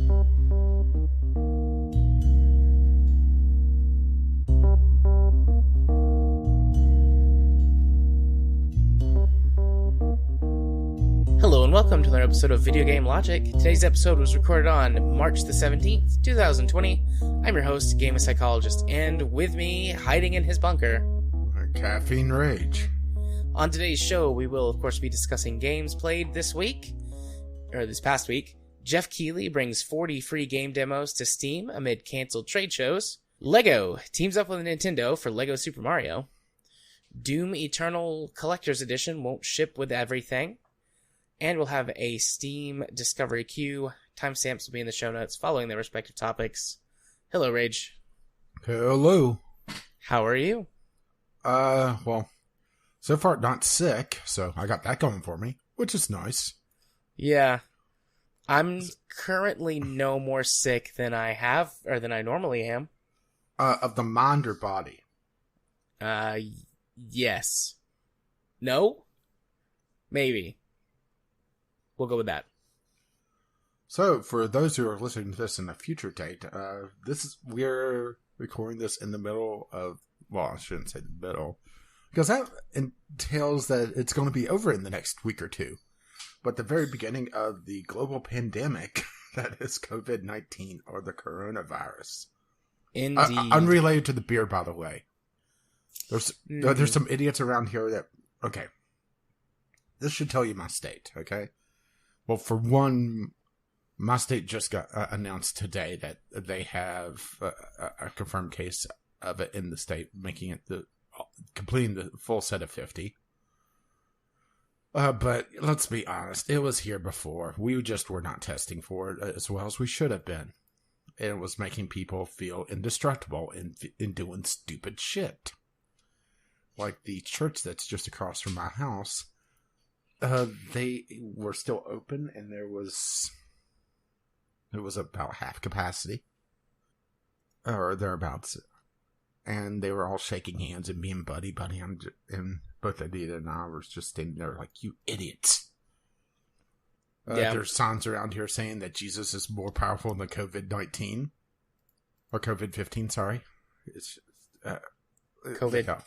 Hello and welcome to another episode of Video Game Logic. Today's episode was recorded on March the 17th, 2020. I'm your host, Game Psychologist, and with me, hiding in his bunker, Caffeine Rage. On today's show, we will of course be discussing games played this past week. Geoff Keighley brings 40 free game demos to Steam amid canceled trade shows. LEGO teams up with Nintendo for LEGO Super Mario. Doom Eternal Collector's Edition won't ship with everything. And we'll have a Steam Discovery queue. Timestamps will be in the show notes following their respective topics. Hello, Rage. Hello. How are you? Well, so far not sick, so I got that going for me, which is nice. Yeah. I'm currently no more sick than I normally am. Of the mind or body? Yes. No? Maybe. We'll go with that. So, for those who are listening to this in a future date, we're recording this in the middle of, well, I shouldn't say the middle, because that entails that it's going to be over in the next week or two. But the very beginning of the global pandemic that is COVID-19 or the coronavirus. Indeed. Unrelated to the beer, by the way. There's some idiots around here that, okay, this should tell you my state, okay? Well, for one, my state just got announced today that they have a confirmed case of it in the state, making it completing the full set of 50. But let's be honest, it was here before. We just were not testing for it as well as we should have been. And it was making people feel indestructible in doing stupid shit. Like the church that's just across from my house. They were still open, and it was about half capacity, or thereabouts, and they were all shaking hands and being buddy, and both Anita and I were just standing there like, you idiots. There's signs around here saying that Jesus is more powerful than COVID-19, or COVID-15, sorry. It's COVID. Yeah.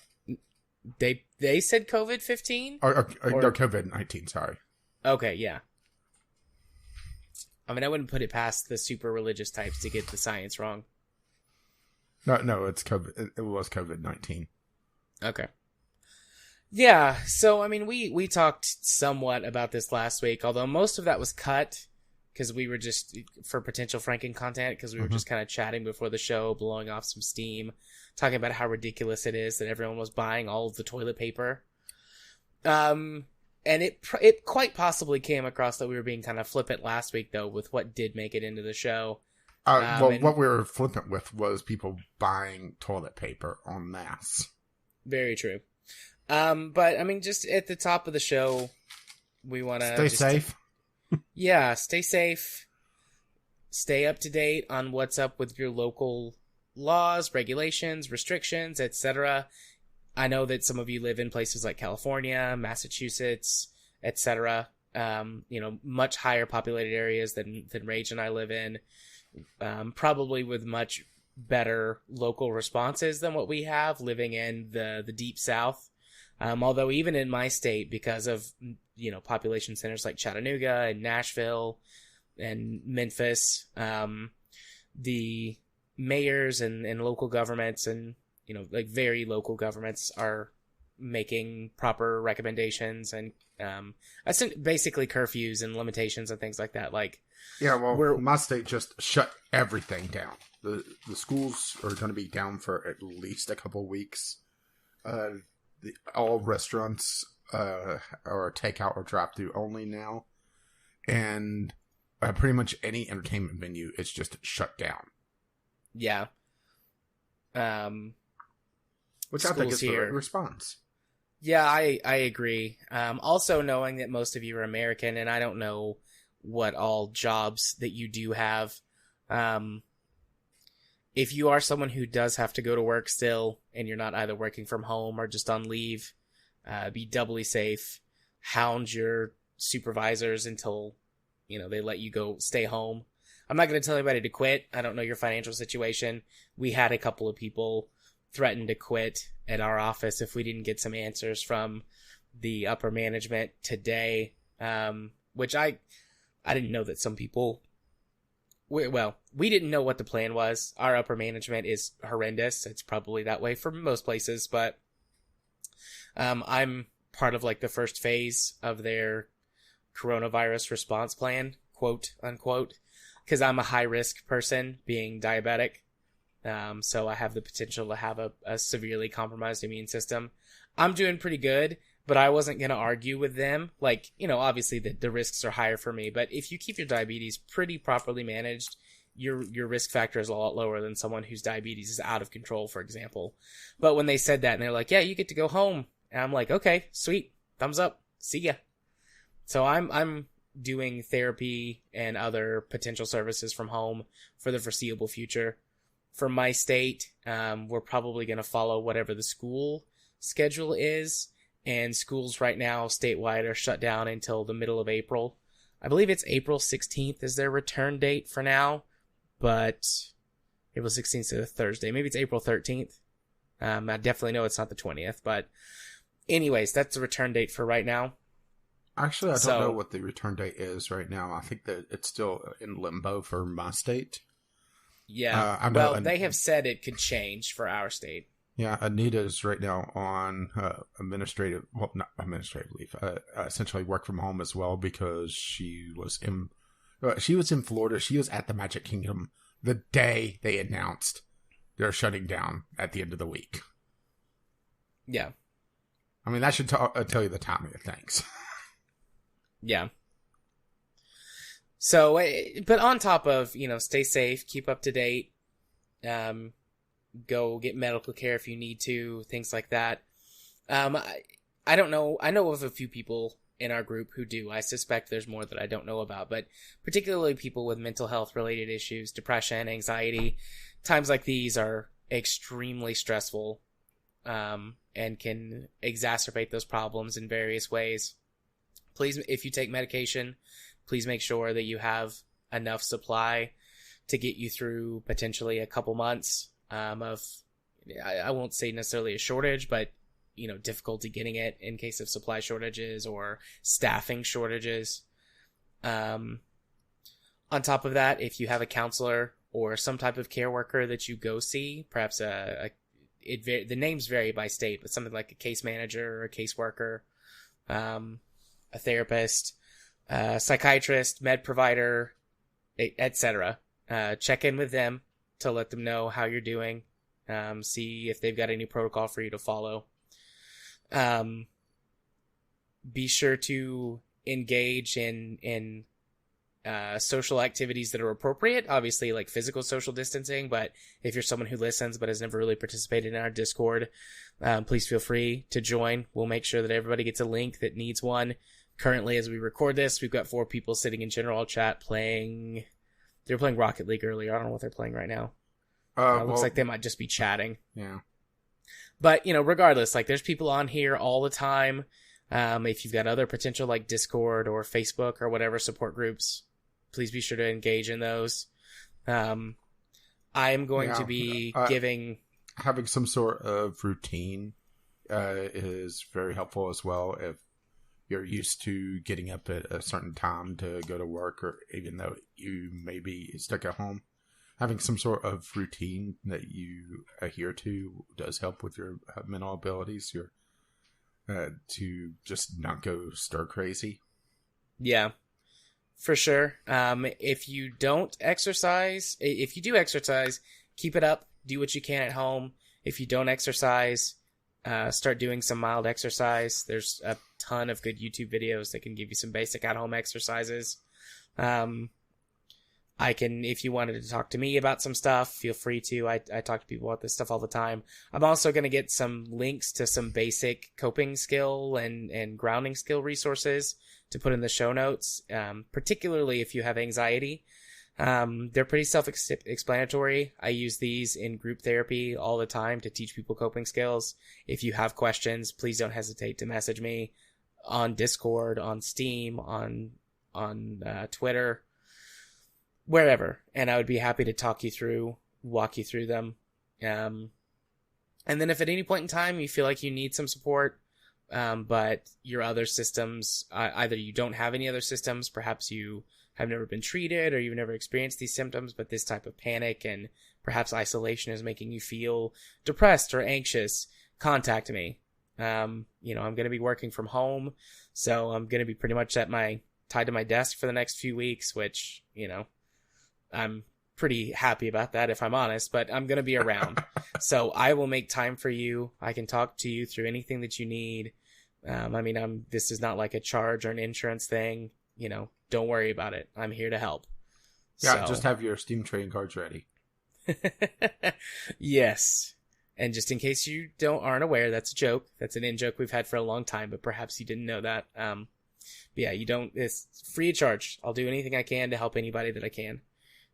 They said COVID-15? Or COVID-19, sorry. Okay, yeah. I mean, I wouldn't put it past the super religious types to get the science wrong. No, it's COVID. It was COVID-19. Okay. Yeah, so, I mean, we talked somewhat about this last week, although most of that was cut, because we were just, for potential Franken content, because we were just kind of chatting before the show, blowing off some steam, talking about how ridiculous it is that everyone was buying all of the toilet paper. And it quite possibly came across that we were being kind of flippant last week, though, with what did make it into the show. What we were flippant with was people buying toilet paper en masse. Very true. But, I mean, just at the top of the show, we want to... Stay safe. Yeah, stay safe. Stay up to date on what's up with your local laws, regulations, restrictions, etc. I know that some of you live in places like California, Massachusetts, etc. Much higher populated areas than Rage and I live in. Probably with much better local responses than what we have living in the deep south. Although even in my state, because of population centers like Chattanooga and Nashville and Memphis, the mayors and local governments and very local governments are making proper recommendations and basically curfews and limitations and things like that. My state just shut everything down. The schools are going to be down for at least a couple weeks. All restaurants are takeout or drive-through only now, and pretty much any entertainment venue is just shut down. Yeah. Which I think is the right response. Yeah, I agree. Also knowing that most of you are American, and I don't know what all jobs that you do have. If you are someone who does have to go to work still, and you're not either working from home or just on leave, be doubly safe. Hound your supervisors until, they let you go stay home. I'm not going to tell anybody to quit. I don't know your financial situation. We had a couple of people threaten to quit at our office if we didn't get some answers from the upper management today, which I didn't know that some people... we didn't know what the plan was. Our upper management is horrendous. It's probably that way for most places, but I'm part of like the first phase of their coronavirus response plan, quote unquote, because I'm a high risk person being diabetic. So I have the potential to have a severely compromised immune system. I'm doing pretty good, but I wasn't going to argue with them. Like, obviously the risks are higher for me, but if you keep your diabetes pretty properly managed, your risk factor is a lot lower than someone whose diabetes is out of control, for example. But when they said that and they're like, yeah, you get to go home. And I'm like, okay, sweet. Thumbs up. See ya. So I'm doing therapy and other potential services from home for the foreseeable future. For my state, we're probably going to follow whatever the school schedule is. And schools right now statewide are shut down until the middle of April. I believe it's April 16th is their return date for now. But April 16th is a Thursday. Maybe it's April 13th. I definitely know it's not the 20th. But anyways, that's the return date for right now. Actually, I don't know what the return date is right now. I think that it's still in limbo for my state. Yeah. They have said it could change for our state. Yeah, Anita's right now on not administrative leave, essentially work from home as well, because she was in Florida. She was at the Magic Kingdom the day they announced they're shutting down at the end of the week. Yeah. I mean, that should tell you the timing of things. Yeah. So, but on top of, stay safe, keep up to date, go get medical care if you need to, things like that. I don't know. I know of a few people in our group who do. I suspect there's more that I don't know about, but particularly people with mental health related issues, depression, anxiety. Times like these are extremely stressful, and can exacerbate those problems in various ways. Please, if you take medication, please make sure that you have enough supply to get you through potentially a couple months of, I won't say necessarily a shortage, but, difficulty getting it in case of supply shortages or staffing shortages. On top of that, if you have a counselor or some type of care worker that you go see, perhaps the names vary by state, but something like a case manager or a caseworker, a therapist, psychiatrist, med provider, etc. Check in with them to let them know how you're doing. See if they've got any protocol for you to follow. Be sure to engage in social activities that are appropriate. Obviously, like physical social distancing, but if you're someone who listens but has never really participated in our Discord, please feel free to join. We'll make sure that everybody gets a link that needs one. Currently, as we record this, we've got 4 people sitting in general chat playing. They were playing Rocket League earlier. I don't know what they're playing right now. Looks like they might just be chatting. Yeah. But, regardless, like, there's people on here all the time. If you've got other potential, like Discord or Facebook or whatever support groups, please be sure to engage in those. I am going to be giving... Having some sort of routine is very helpful as well. If you're used to getting up at a certain time to go to work, or even though you may be stuck at home, having some sort of routine that you adhere to does help with your mental abilities, to just not go stir crazy. Yeah, for sure. If you don't exercise, if you do exercise, keep it up. Do what you can at home. If you don't exercise, start doing some mild exercise. There's a ton of good YouTube videos that can give you some basic at-home exercises. If you wanted to talk to me about some stuff, feel free to. I talk to people about this stuff all the time. I'm also going to get some links to some basic coping skill and grounding skill resources to put in the show notes, particularly if you have anxiety. They're pretty self-explanatory. I use these in group therapy all the time to teach people coping skills. If you have questions, please don't hesitate to message me on Discord, on Steam, on Twitter. wherever, and I would be happy to walk you through them. And then if at any point in time you feel like you need some support, but your other systems, either you don't have any other systems, perhaps you have never been treated or you've never experienced these symptoms, but this type of panic and perhaps isolation is making you feel depressed or anxious, contact me. I'm going to be working from home, so I'm going to be pretty much tied to my desk for the next few weeks, which, I'm pretty happy about that if I'm honest, but I'm going to be around. So I will make time for you. I can talk to you through anything that you need. This is not like a charge or an insurance thing. Don't worry about it. I'm here to help. Yeah, just have your Steam trading cards ready. Yes. And just in case you aren't aware, that's a joke. That's an in-joke we've had for a long time, but perhaps you didn't know that. It's free of charge. I'll do anything I can to help anybody that I can.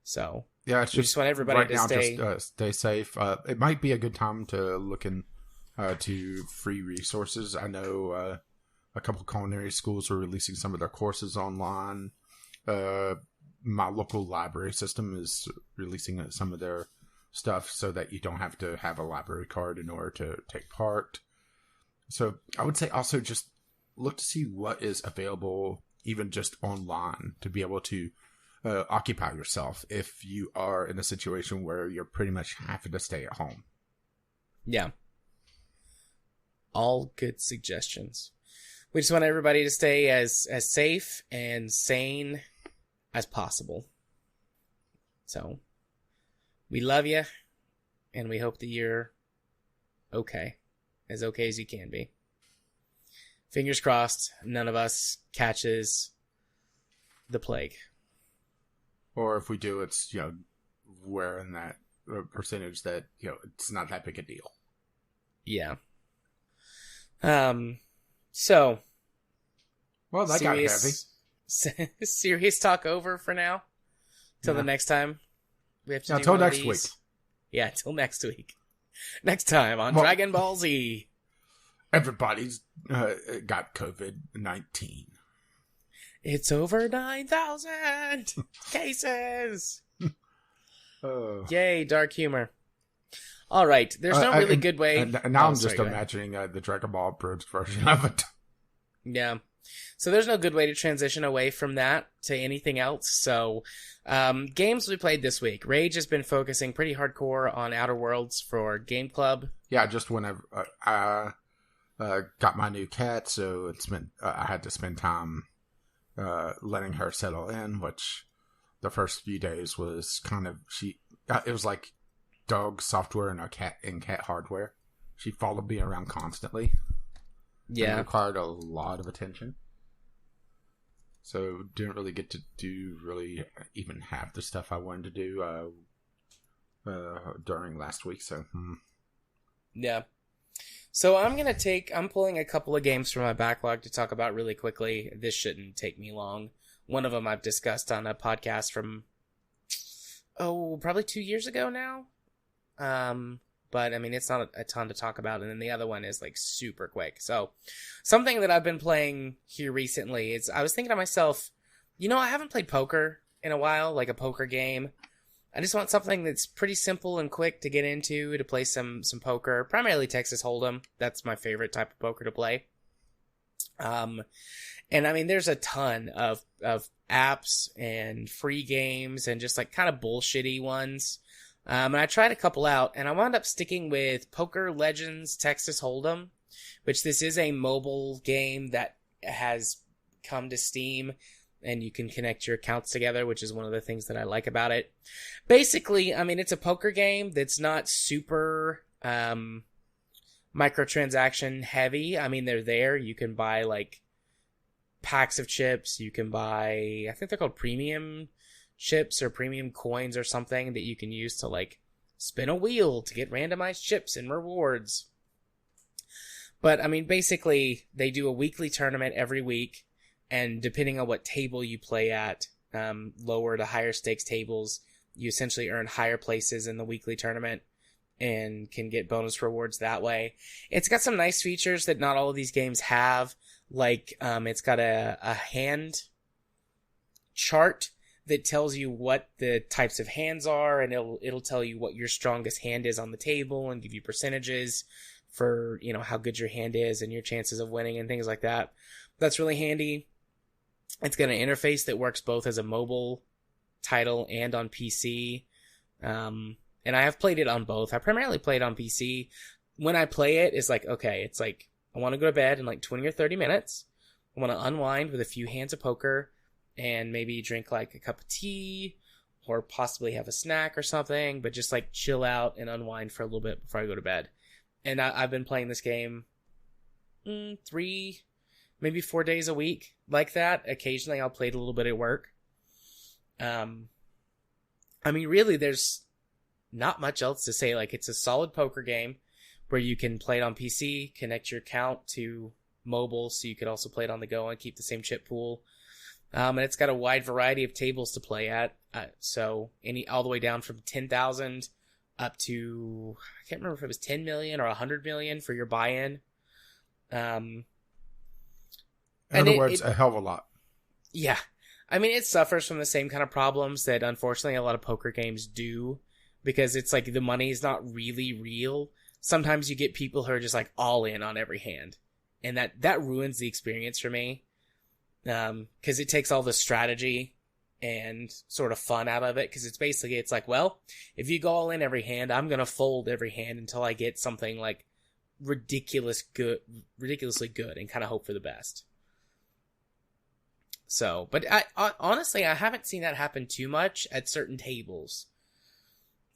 So yeah, it's just want everybody right to now, stay. Just stay safe. It might be a good time to look in to free resources. I know a couple culinary schools are releasing some of their courses online. My local library system is releasing some of their stuff so that you don't have to have a library card in order to take part. So I would say also just look to see what is available, even just online, to be able to occupy yourself if you are in a situation where you're pretty much having to stay at home. Yeah. All good suggestions. We just want everybody to stay as safe and sane as possible. So, we love you, and we hope that you're okay as you can be. Fingers crossed, none of us catches the plague. Or if we do, it's, we're in that percentage that, it's not that big a deal. Yeah. So. Well, that got heavy. Serious talk over for now. Till the next time. We have to do until one of next these. week. Yeah, till next week. Next time on Dragon Ball Z. Everybody's got COVID-19. It's over 9,000 cases. Yay, dark humor. All right, there's no really good way. Now I'm just imagining the Dragon Ball Bros version of it. Yeah. So there's no good way to transition away from that to anything else. So games we played this week. Rage has been focusing pretty hardcore on Outer Worlds for Game Club. Yeah, just whenever I got my new cat, so I had to spend time letting her settle in, which the first few days was kind of it was like dog software and cat hardware. She followed me around constantly. Yeah, and required a lot of attention. So didn't really get to really even have the stuff I wanted to do during last week. So yeah. So I'm pulling a couple of games from my backlog to talk about really quickly. This shouldn't take me long. One of them I've discussed on a podcast from, probably 2 years ago now. But it's not a ton to talk about. And then the other one is like super quick. So something that I've been playing here recently is I was thinking to myself, I haven't played poker in a while, like a poker game. I just want something that's pretty simple and quick to get into, to play some poker, primarily Texas Hold'em. That's my favorite type of poker to play. And there's a ton of apps and free games and just like kind of bullshitty ones. And I tried a couple out, and I wound up sticking with Poker Legends Texas Hold'em, which this is a mobile game that has come to Steam, and you can connect your accounts together, which is one of the things that I like about it. Basically, it's a poker game that's not super microtransaction heavy. They're there. You can buy, like, packs of chips. You can buy, I think they're called premium chips or premium coins or something that you can use to like spin a wheel to get randomized chips and rewards. But basically they do a weekly tournament every week, and depending on what table you play at, lower to higher stakes tables, you essentially earn higher places in the weekly tournament and can get bonus rewards that way. It's got some nice features that not all of these games have, like it's got a hand chart that tells you what the types of hands are, and it'll tell you what your strongest hand is on the table and give you percentages for, how good your hand is and your chances of winning and things like that. That's really handy. It's got an interface that works both as a mobile title and on PC. And I have played it on both. I primarily played on PC. When I play it, it's like, okay, it's like, I want to go to bed in like 20 or 30 minutes. I want to unwind with a few hands of poker and maybe drink like a cup of tea or possibly have a snack or something, but just like chill out and unwind for a little bit before I go to bed. And I've been playing this game 3, maybe 4 days a week like that. Occasionally I'll play it a little bit at work. Really, there's not much else to say. Like, it's a solid poker game where you can play it on PC, connect your account to mobile, so you could also play it on the go and keep the same chip pool. And it's got a wide variety of tables to play at. So all the way down from 10,000 up to, I can't remember if it was 10 million or 100 million for your buy-in. In other words, a hell of a lot. Yeah. It suffers from the same kind of problems that unfortunately a lot of poker games do, because it's like the money is not really real. Sometimes you get people who are just like all in on every hand, and that ruins the experience for me. Because it takes all the strategy and sort of fun out of it, because it's like, well, if you go all in every hand, I'm going to fold every hand until I get something like ridiculously good and kind of hope for the best. So, but honestly, I haven't seen that happen too much at certain tables.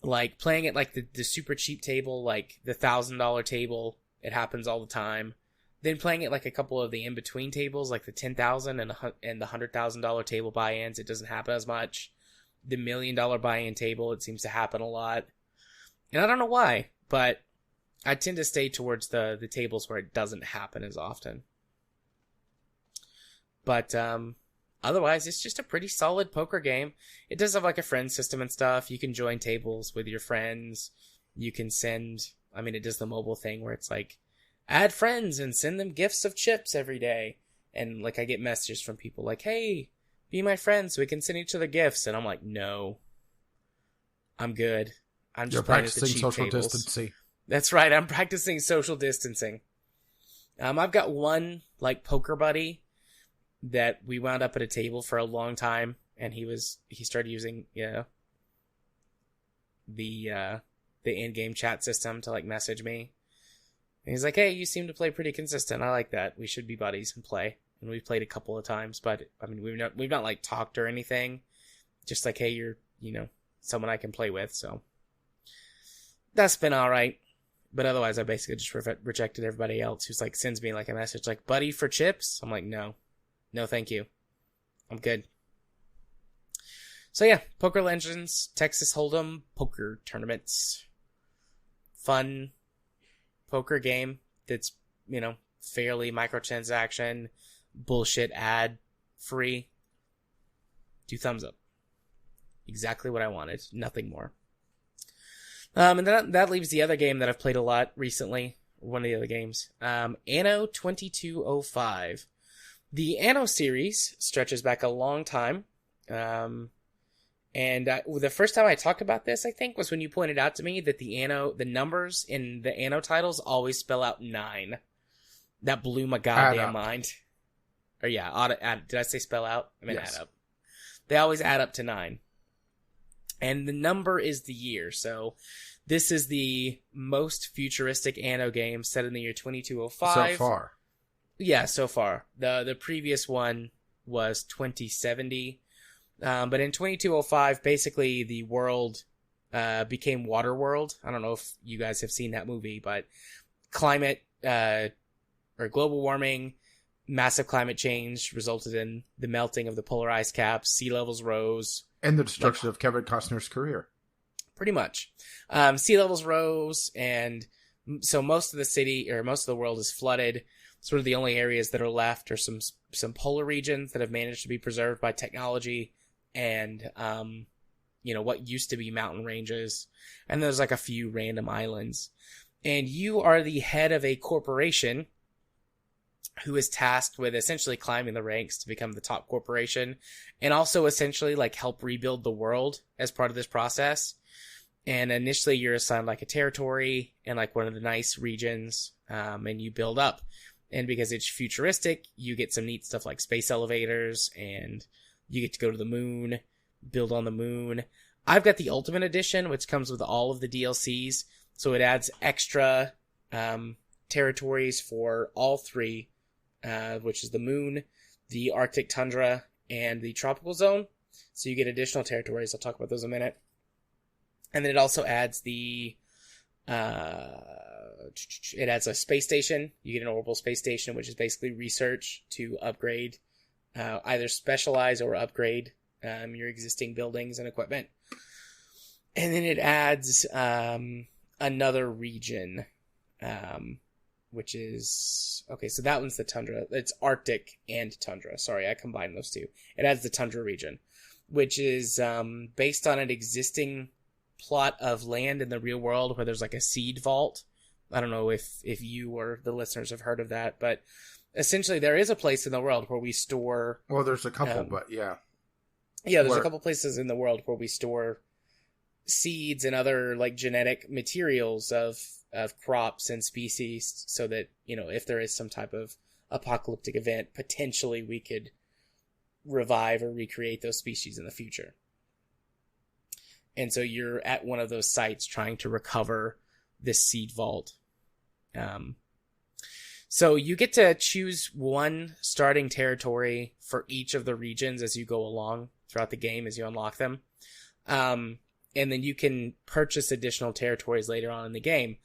Like playing at like the super cheap table, like the $1,000 table, it happens all the time. Then playing at like a couple of the in-between tables, like the $10,000 and the $100,000 table buy-ins, it doesn't happen as much. The $1 million buy-in table, it seems to happen a lot. And I don't know why, but I tend to stay towards the tables where it doesn't happen as often. But otherwise, it's just a pretty solid poker game. It does have like a friend system and stuff. You can join tables with your friends. You can send, it does the mobile thing where it's like, add friends and send them gifts of chips every day. And like, I get messages from people like, hey, be my friend so we can send each other gifts. And I'm like, no, I'm good. I'm just practicing social tables. distancing. That's right. I'm practicing social distancing. I've got one like poker buddy that we wound up at a table for a long time, and he started using, the in-game chat system to like message me. And he's like, hey, you seem to play pretty consistent. I like that. We should be buddies and play. And we've played a couple of times, but we've not like talked or anything. Just like, hey, you're, someone I can play with. So that's been all right. But otherwise, I basically just rejected everybody else who's like sends me like a message like, buddy, for chips. I'm like, no, thank you. I'm good. So yeah, Poker Legends, Texas Hold'em, poker tournaments, fun poker game that's, fairly microtransaction, bullshit ad free. 2 thumbs up. Exactly what I wanted. Nothing more. And that leaves the other game that I've played a lot recently. One of the other games. Anno 2205. The Anno series stretches back a long time. And the first time I talked about this, I think, was when you pointed out to me that the numbers in the Anno titles always spell out 9. That blew my goddamn mind. Or yeah, did I say spell out? I meant yes. Add up. They always add up to 9. And the number is the year. So this is the most futuristic Anno game set in the year 2205. So far. Yeah, so far. The previous one was 2070. But in 2205, basically the world became Waterworld. I don't know if you guys have seen that movie, but climate or global warming, massive climate change resulted in the melting of the polar ice caps, sea levels rose. And the destruction of Kevin Costner's career. Pretty much. Sea levels rose, and so most of the city, or most of the world is flooded. Sort of the only areas that are left are some polar regions that have managed to be preserved by technology and, what used to be mountain ranges. And there's like a few random islands. And you are the head of a corporation who is tasked with essentially climbing the ranks to become the top corporation, and also essentially like help rebuild the world as part of this process. And initially you're assigned like a territory and like one of the nice regions, and you build up. And because it's futuristic, you get some neat stuff like space elevators, and you get to go to the moon, build on the moon. I've got the Ultimate Edition, which comes with all of the DLCs. So it adds extra territories for all three, which is the moon, the Arctic tundra, and the tropical zone. So you get additional territories. I'll talk about those in a minute. And then it also adds it adds a space station. You get an orbital space station, which is basically research to upgrade, either specialize or upgrade your existing buildings and equipment. And then it adds another region, which is... Okay, so that one's the tundra. It's Arctic and tundra. Sorry, I combined those two. It adds the tundra region, which is based on an existing plot of land in the real world where there's like a seed vault. I don't know if you or the listeners have heard of that, but essentially there is a place in the world where we store... Well, there's a couple, but yeah. Yeah, there's a couple places in the world where we store seeds and other like genetic materials of crops and species, so that, you know, if there is some type of apocalyptic event, potentially we could revive or recreate those species in the future. And so you're at one of those sites trying to recover this seed vault. So you get to choose one starting territory for each of the regions as you go along throughout the game, as you unlock them. And then you can purchase additional territories later on in the game.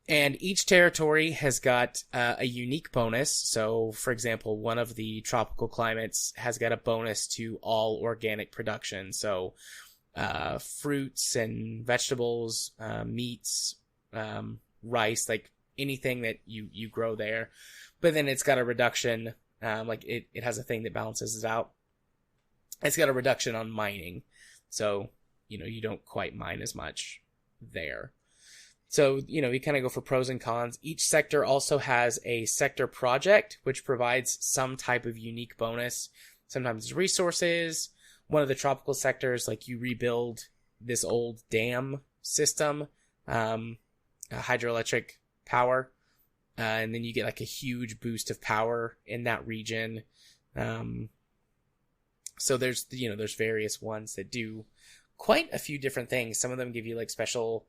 And each territory has got a unique bonus. So, for example, one of the tropical climates has got a bonus to all organic production. So, fruits and vegetables, meats, rice, like anything that you grow there. But then it's got a reduction, like it has a thing that balances it out. It's got a reduction on mining. So, you know, you don't quite mine as much there. So, you know, you kind of go for pros and cons. Each sector also has a sector project, which provides some type of unique bonus. Sometimes it's resources. One of the tropical sectors, like you rebuild this old dam system, hydroelectric power, and then you get like a huge boost of power in that region. So there's various ones that do quite a few different things. Some of them give you like special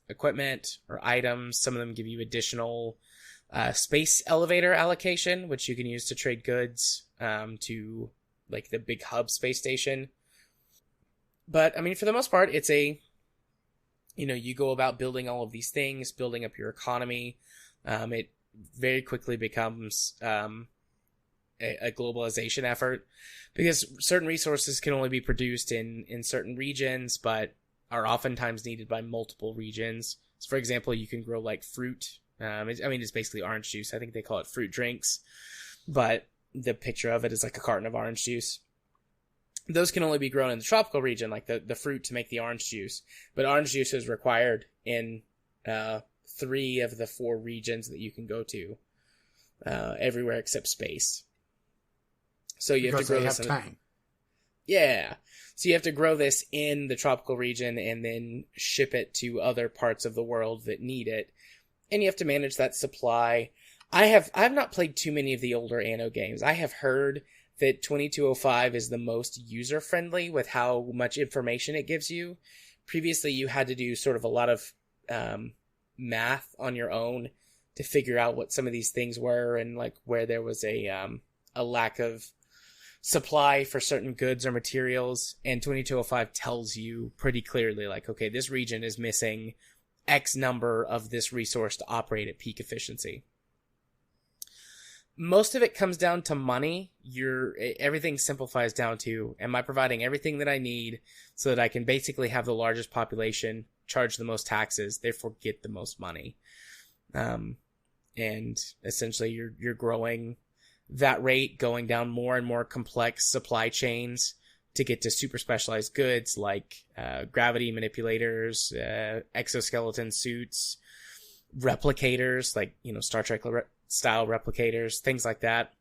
equipment or items. Some of them give you additional space elevator allocation, which you can use to trade goods to like the big hub space station. But I mean, for the most part, it's you go about building all of these things, building up your economy. It very quickly becomes a globalization effort, because certain resources can only be produced in certain regions, but are oftentimes needed by multiple regions. So for example, you can grow like fruit. It's basically orange juice. I think they call it fruit drinks, but the picture of it is like a carton of orange juice. Those can only be grown in the tropical region, like the fruit to make the orange juice. But orange juice is required in 3 of the 4 regions that you can go to, everywhere except space. So you have to grow this. Time. Yeah. So you have to grow this in the tropical region and then ship it to other parts of the world that need it. And you have to manage that supply. I've not played too many of the older Anno games. I have heard that 2205 is the most user-friendly with how much information it gives you. Previously, you had to do sort of a lot of math on your own to figure out what some of these things were, and like where there was a lack of supply for certain goods or materials. And 2205 tells you pretty clearly, like, okay, this region is missing X number of this resource to operate at peak efficiency. Most of it comes down to money. Everything simplifies down to, am I providing everything that I need so that I can basically have the largest population, charge the most taxes, therefore get the most money? And essentially you're growing that rate, going down more and more complex supply chains to get to super specialized goods like gravity manipulators, exoskeleton suits, replicators like, Star Trek style replicators, things like that,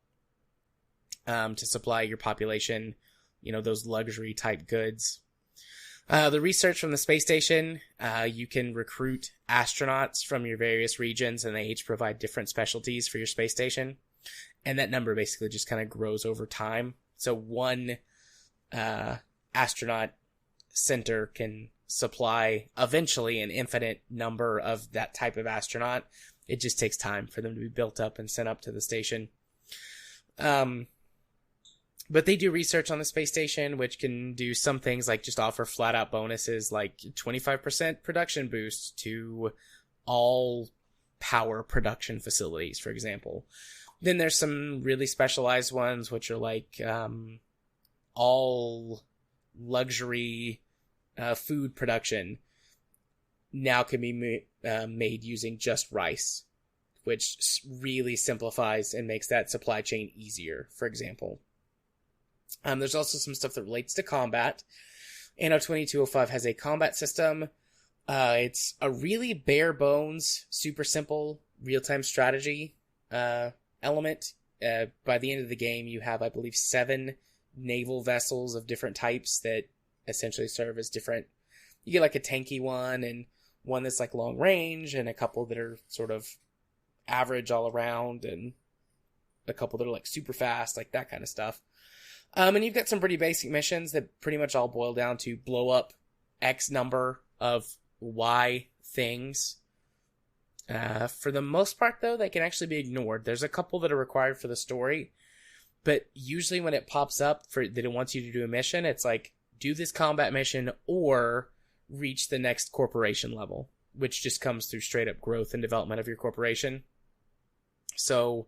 to supply your population, those luxury type goods. The research from the space station, you can recruit astronauts from your various regions, and they each provide different specialties for your space station. And that number basically just kind of grows over time. So one astronaut center can supply eventually an infinite number of that type of astronaut. It just takes time for them to be built up and sent up to the station. But they do research on the space station, which can do some things like just offer flat out bonuses like 25% production boost to all power production facilities, for example. Then there's some really specialized ones, which are like all luxury food production now can be made using just rice, which really simplifies and makes that supply chain easier, for example. There's also some stuff that relates to combat. Anno 2205 has a combat system. It's a really bare bones, super simple real-time strategy element. By the end of the game, you have, I believe, 7 naval vessels of different types that essentially serve as different. You get like a tanky one, and one that's like long range, and a couple that are sort of average all around, and a couple that are like super fast, like that kind of stuff. And you've got some pretty basic missions that pretty much all boil down to blow up X number of Y things. For the most part, though, they can actually be ignored. There's a couple that are required for the story, but usually when it pops up that it wants you to do a mission, it's like, do this combat mission or reach the next corporation level, which just comes through straight up growth and development of your corporation. So,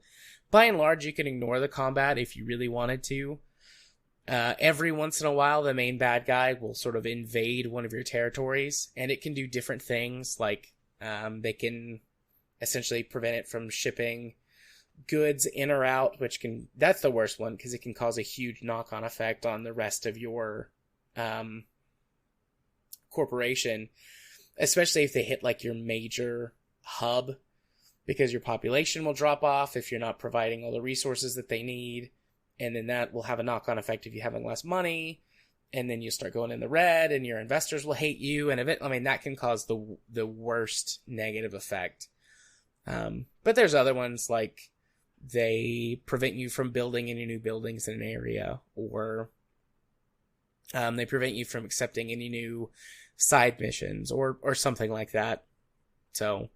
by and large, you can ignore the combat if you really wanted to. Every once in a while, the main bad guy will sort of invade one of your territories, and it can do different things, like they can essentially prevent it from shipping goods in or out, that's the worst one, because it can cause a huge knock-on effect on the rest of your corporation, especially if they hit like your major hub, because your population will drop off if you're not providing all the resources that they need. And then that will have a knock-on effect if you're having less money, and then you start going in the red, and your investors will hate you, and that can cause the worst negative effect. But there's other ones, like they prevent you from building any new buildings in an area, or they prevent you from accepting any new side missions, or something like that. So,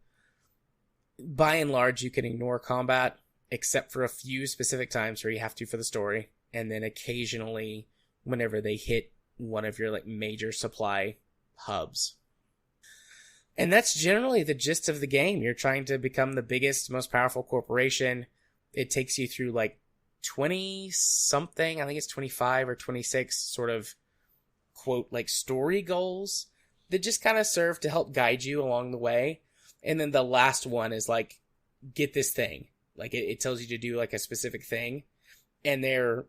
by and large, you can ignore combat, except for a few specific times where you have to for the story, and then occasionally whenever they hit one of your like major supply hubs. And that's generally the gist of the game. You're trying to become the biggest, most powerful corporation. It takes you through like 20 something, I think it's 25 or 26 sort of quote like story goals that just kind of serve to help guide you along the way. And then the last one is like, get this thing. Like it tells you to do like a specific thing, and you're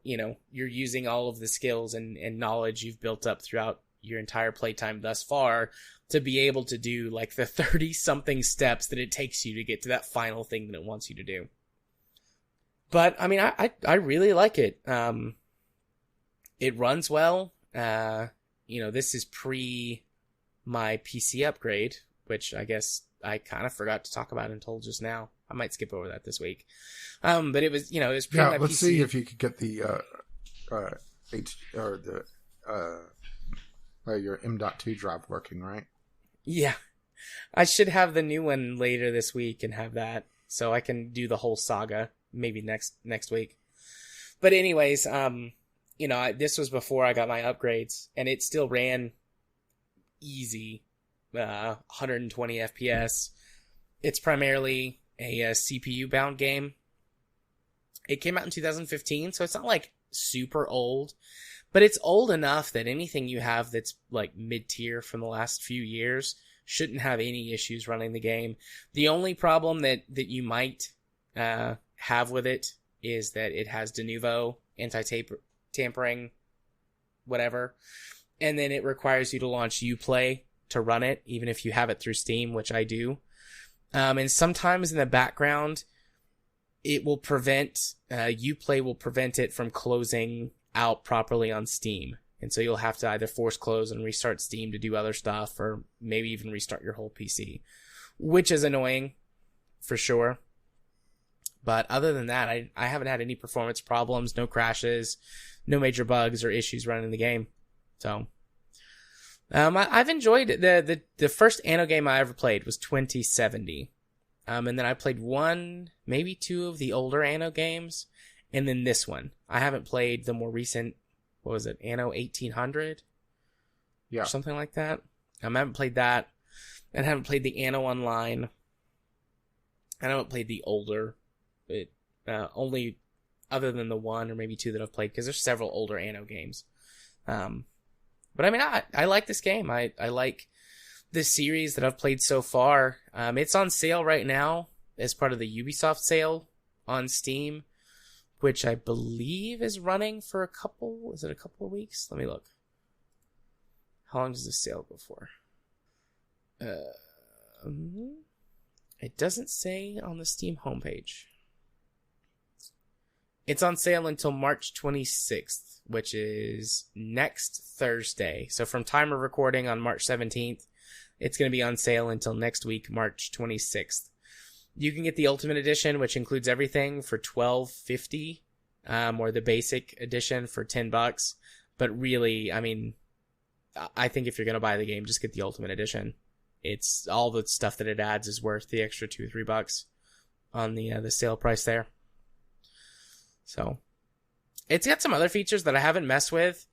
using all of the skills and knowledge you've built up throughout your entire playtime thus far to be able to do like the 30 something steps that it takes you to get to that final thing that it wants you to do. But I mean, I really like it. It runs well. This is pre my PC upgrade, which I guess I kind of forgot to talk about until just now. I might skip over that this week. But it was, it was pretty much. Let's PC. see if you could get the your M.2 drive working, right? Yeah, I should have the new one later this week and have that, so I can do the whole saga maybe next week. But anyways, this was before I got my upgrades, and it still ran easy, 120 FPS. It's primarily a CPU-bound game. It came out in 2015, so it's not like super old, but it's old enough that anything you have that's like mid-tier from the last few years shouldn't have any issues running the game. The only problem that you might have with it is that it has de novo, anti-tampering, whatever, and then it requires you to launch Uplay to run it, even if you have it through Steam, which I do. And sometimes in the background, it will prevent, Uplay will prevent it from closing out properly on Steam. And so you'll have to either force close and restart Steam to do other stuff, or maybe even restart your whole PC, which is annoying for sure. But other than that, I haven't had any performance problems, no crashes, no major bugs or issues running the game. So, I've enjoyed it. The first Anno game I ever played was 2070. And then I played one, maybe two of the older Anno games, and then this one. I haven't played the more recent, what was it, Anno 1800? Yeah. Or something like that. I haven't played that. And I haven't played the Anno Online. I haven't played the older, only other than the one or maybe two that I've played, because there's several older Anno games. But I mean, I like this game. I like this series that I've played so far. It's on sale right now as part of the Ubisoft sale on Steam, which I believe is running for a couple of weeks? Let me look. How long does this sale go for? It doesn't say on the Steam homepage. It's on sale until March 26th, which is next Thursday. So from time of recording on March 17th, it's going to be on sale until next week, March 26th. You can get the Ultimate Edition, which includes everything, for $12.50, or the Basic Edition for $10. But really, I mean, I think if you're going to buy the game, just get the Ultimate Edition. It's all the stuff that it adds is worth the extra $2 or $3 on the sale price there. So, it's got some other features that I haven't messed with.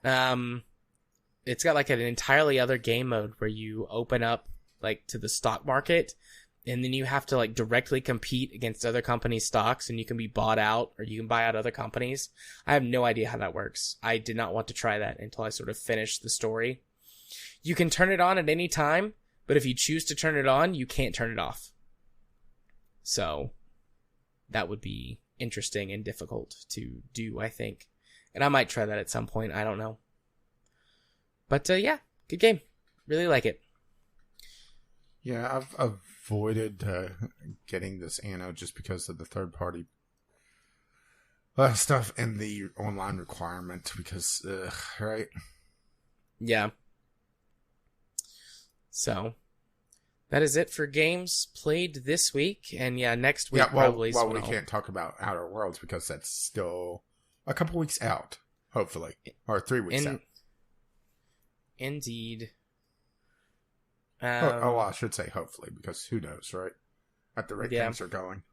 It's got like an entirely other game mode where you open up like to the stock market, and then you have to like directly compete against other companies' stocks, and you can be bought out or you can buy out other companies. I have no idea how that works. I did not want to try that until I sort of finished the story. You can turn it on at any time, but if you choose to turn it on, you can't turn it off. So that would be interesting and difficult to do, I think. And I might try that at some point. I don't know. But yeah, good game. Really like it. Yeah, I've avoided getting this Anno just because of the third-party stuff and the online requirement. Because, right? Yeah. So, that is it for games played this week. And yeah, next week probably. Well, we can't talk about Outer Worlds because that's still a couple weeks out, hopefully. Or 3 weeks out. Indeed. I should say hopefully, because who knows, right? At the rate things are going.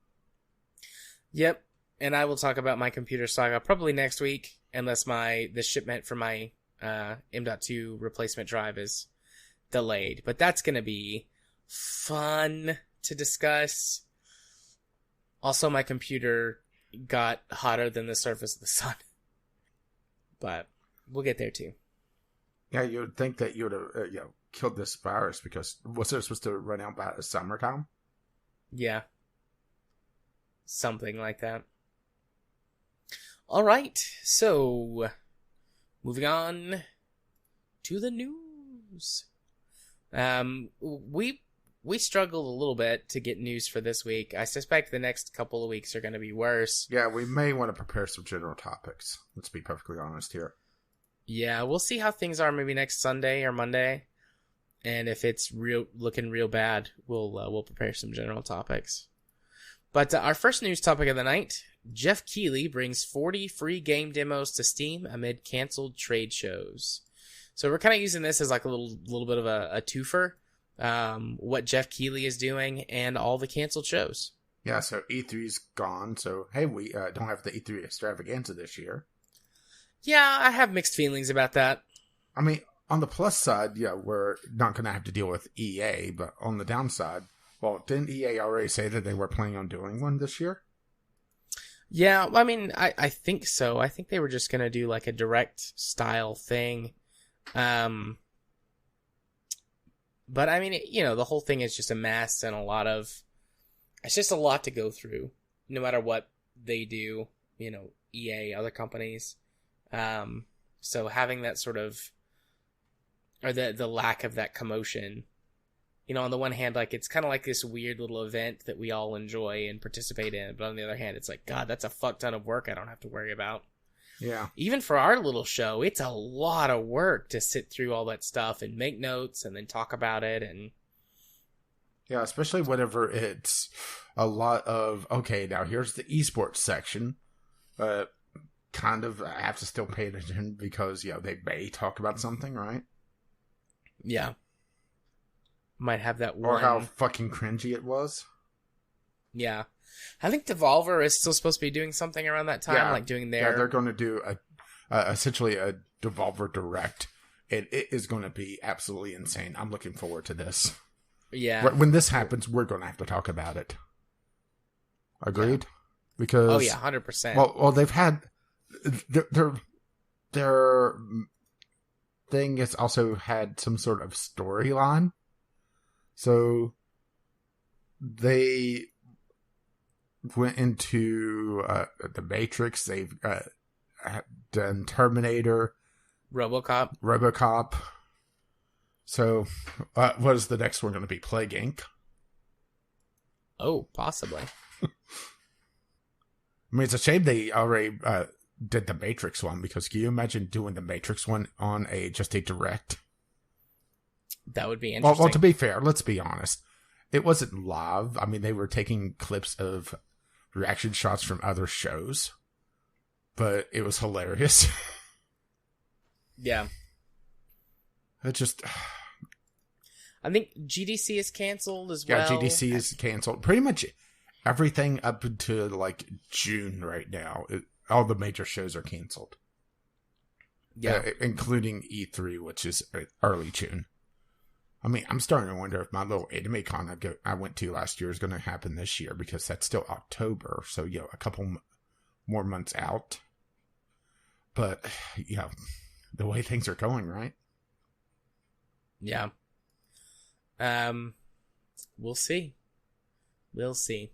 Yep. And I will talk about my computer saga probably next week, unless the shipment for my M.2 replacement drive is delayed. But that's going to be fun to discuss. Also, my computer got hotter than the surface of the sun. But we'll get there too. Yeah, you would think that you would have killed this virus, because was it supposed to run out by summertime? Yeah. Something like that. All right, so moving on to the news. We struggled a little bit to get news for this week. I suspect the next couple of weeks are going to be worse. Yeah, we may want to prepare some general topics. Let's be perfectly honest here. Yeah, we'll see how things are maybe next Sunday or Monday. And if it's looking real bad, we'll prepare some general topics. But our first news topic of the night, Geoff Keighley brings 40 free game demos to Steam amid canceled trade shows. So we're kind of using this as like a little bit of a twofer. What Geoff Keighley is doing and all the canceled shows. Yeah, so E3's gone. So, hey, we don't have the E3 extravaganza this year. Yeah, I have mixed feelings about that. I mean, on the plus side, yeah, we're not going to have to deal with EA, but on the downside, well, didn't EA already say that they were planning on doing one this year? Yeah, I mean, I think so. I think they were just going to do like a direct style thing. But I mean, the whole thing is just a mess and it's just a lot to go through, no matter what they do, EA, other companies. So having that sort of, or the lack of that commotion on the one hand, like, it's kind of like this weird little event that we all enjoy and participate in. But on the other hand, it's like, God, that's a fuck ton of work I don't have to worry about. Yeah. Even for our little show, it's a lot of work to sit through all that stuff and make notes and then talk about it. And yeah, especially whenever it's a lot of, okay, now here's the esports section. Kind of, I have to still pay attention because, they may talk about something, right? Yeah. Might have that one. Or how fucking cringy it was. Yeah. I think Devolver is still supposed to be doing something around that time, like doing their... Yeah, they're going to do essentially a Devolver Direct. It is going to be absolutely insane. I'm looking forward to this. Yeah. When this happens, we're going to have to talk about it. Agreed? Yeah. Because... Oh, yeah, 100%. Well, they've had... Their thing has also had some sort of storyline. So they went into the Matrix. They've done Terminator, RoboCop. So what is the next one going to be? Plague Inc. Oh, possibly. I mean, it's a shame they already did the Matrix one, because can you imagine doing the Matrix one on just a direct? That would be interesting. Well, to be fair, let's be honest. It wasn't live. I mean, they were taking clips of reaction shots from other shows, but it was hilarious. Yeah. It just... I think GDC is canceled as well. Yeah, GDC is canceled. Pretty much everything up to, like, June right now. All the major shows are canceled. Yeah. Including E3, which is early June. I mean, I'm starting to wonder if my little anime con I went to last year is going to happen this year, because that's still October. So, a couple more months out. But, the way things are going, right? Yeah. We'll see. We'll see.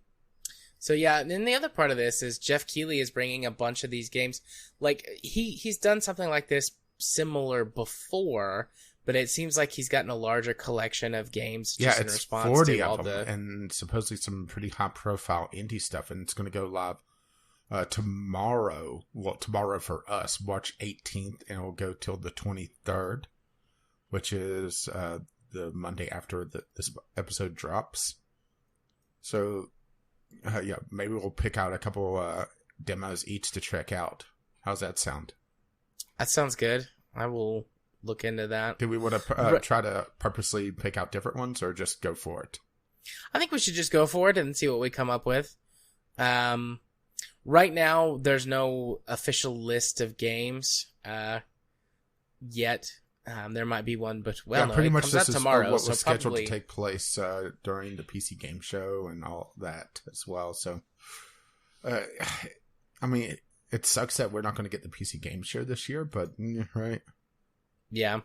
So, yeah, and then the other part of this is Geoff Keighley is bringing a bunch of these games. Like, he's done something like this similar before, but it seems like he's gotten a larger collection of games just in response 40 to all of them, and supposedly some pretty high-profile indie stuff, and it's going to go live tomorrow. Well, tomorrow for us, March 18th, and it'll go till the 23rd, which is the Monday after this episode drops. So, maybe we'll pick out a couple demos each to check out. How's that sound? That sounds good. I will look into that. Do we want to try to purposely pick out different ones, or just go for it? I think we should just go for it and see what we come up with. Right now, there's no official list of games yet. There might be one, but pretty much this is tomorrow, what was scheduled to take place during the PC Game Show and all that as well. So, I mean, it sucks that we're not going to get the PC Game Show this year, but right. Yeah,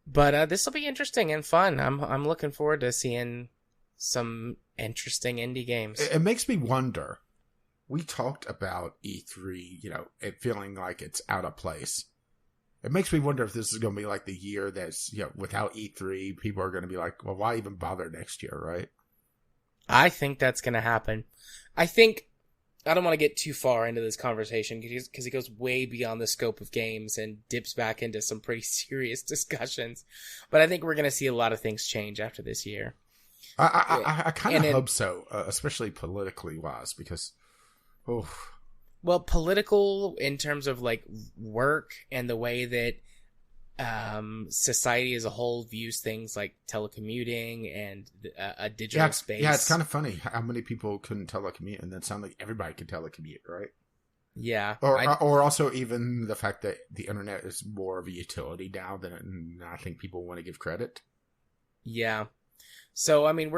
but this will be interesting and fun. I'm looking forward to seeing some interesting indie games. It makes me wonder. We talked about E3, it feeling like it's out of place. It makes me wonder if this is going to be like the year that's, without E3, people are going to be like, well, why even bother next year, right? I think that's going to happen. I don't want to get too far into this conversation because it goes way beyond the scope of games and dips back into some pretty serious discussions. But I think we're going to see a lot of things change after this year. I kind of hope so, especially politically wise, because, well, political in terms of like work and the way that society as a whole views things like telecommuting and a digital space. Yeah, it's kind of funny how many people couldn't telecommute, and then sound like everybody could telecommute, right? Yeah. Or also even the fact that the internet is more of a utility now than I think people want to give credit. Yeah. So, I mean,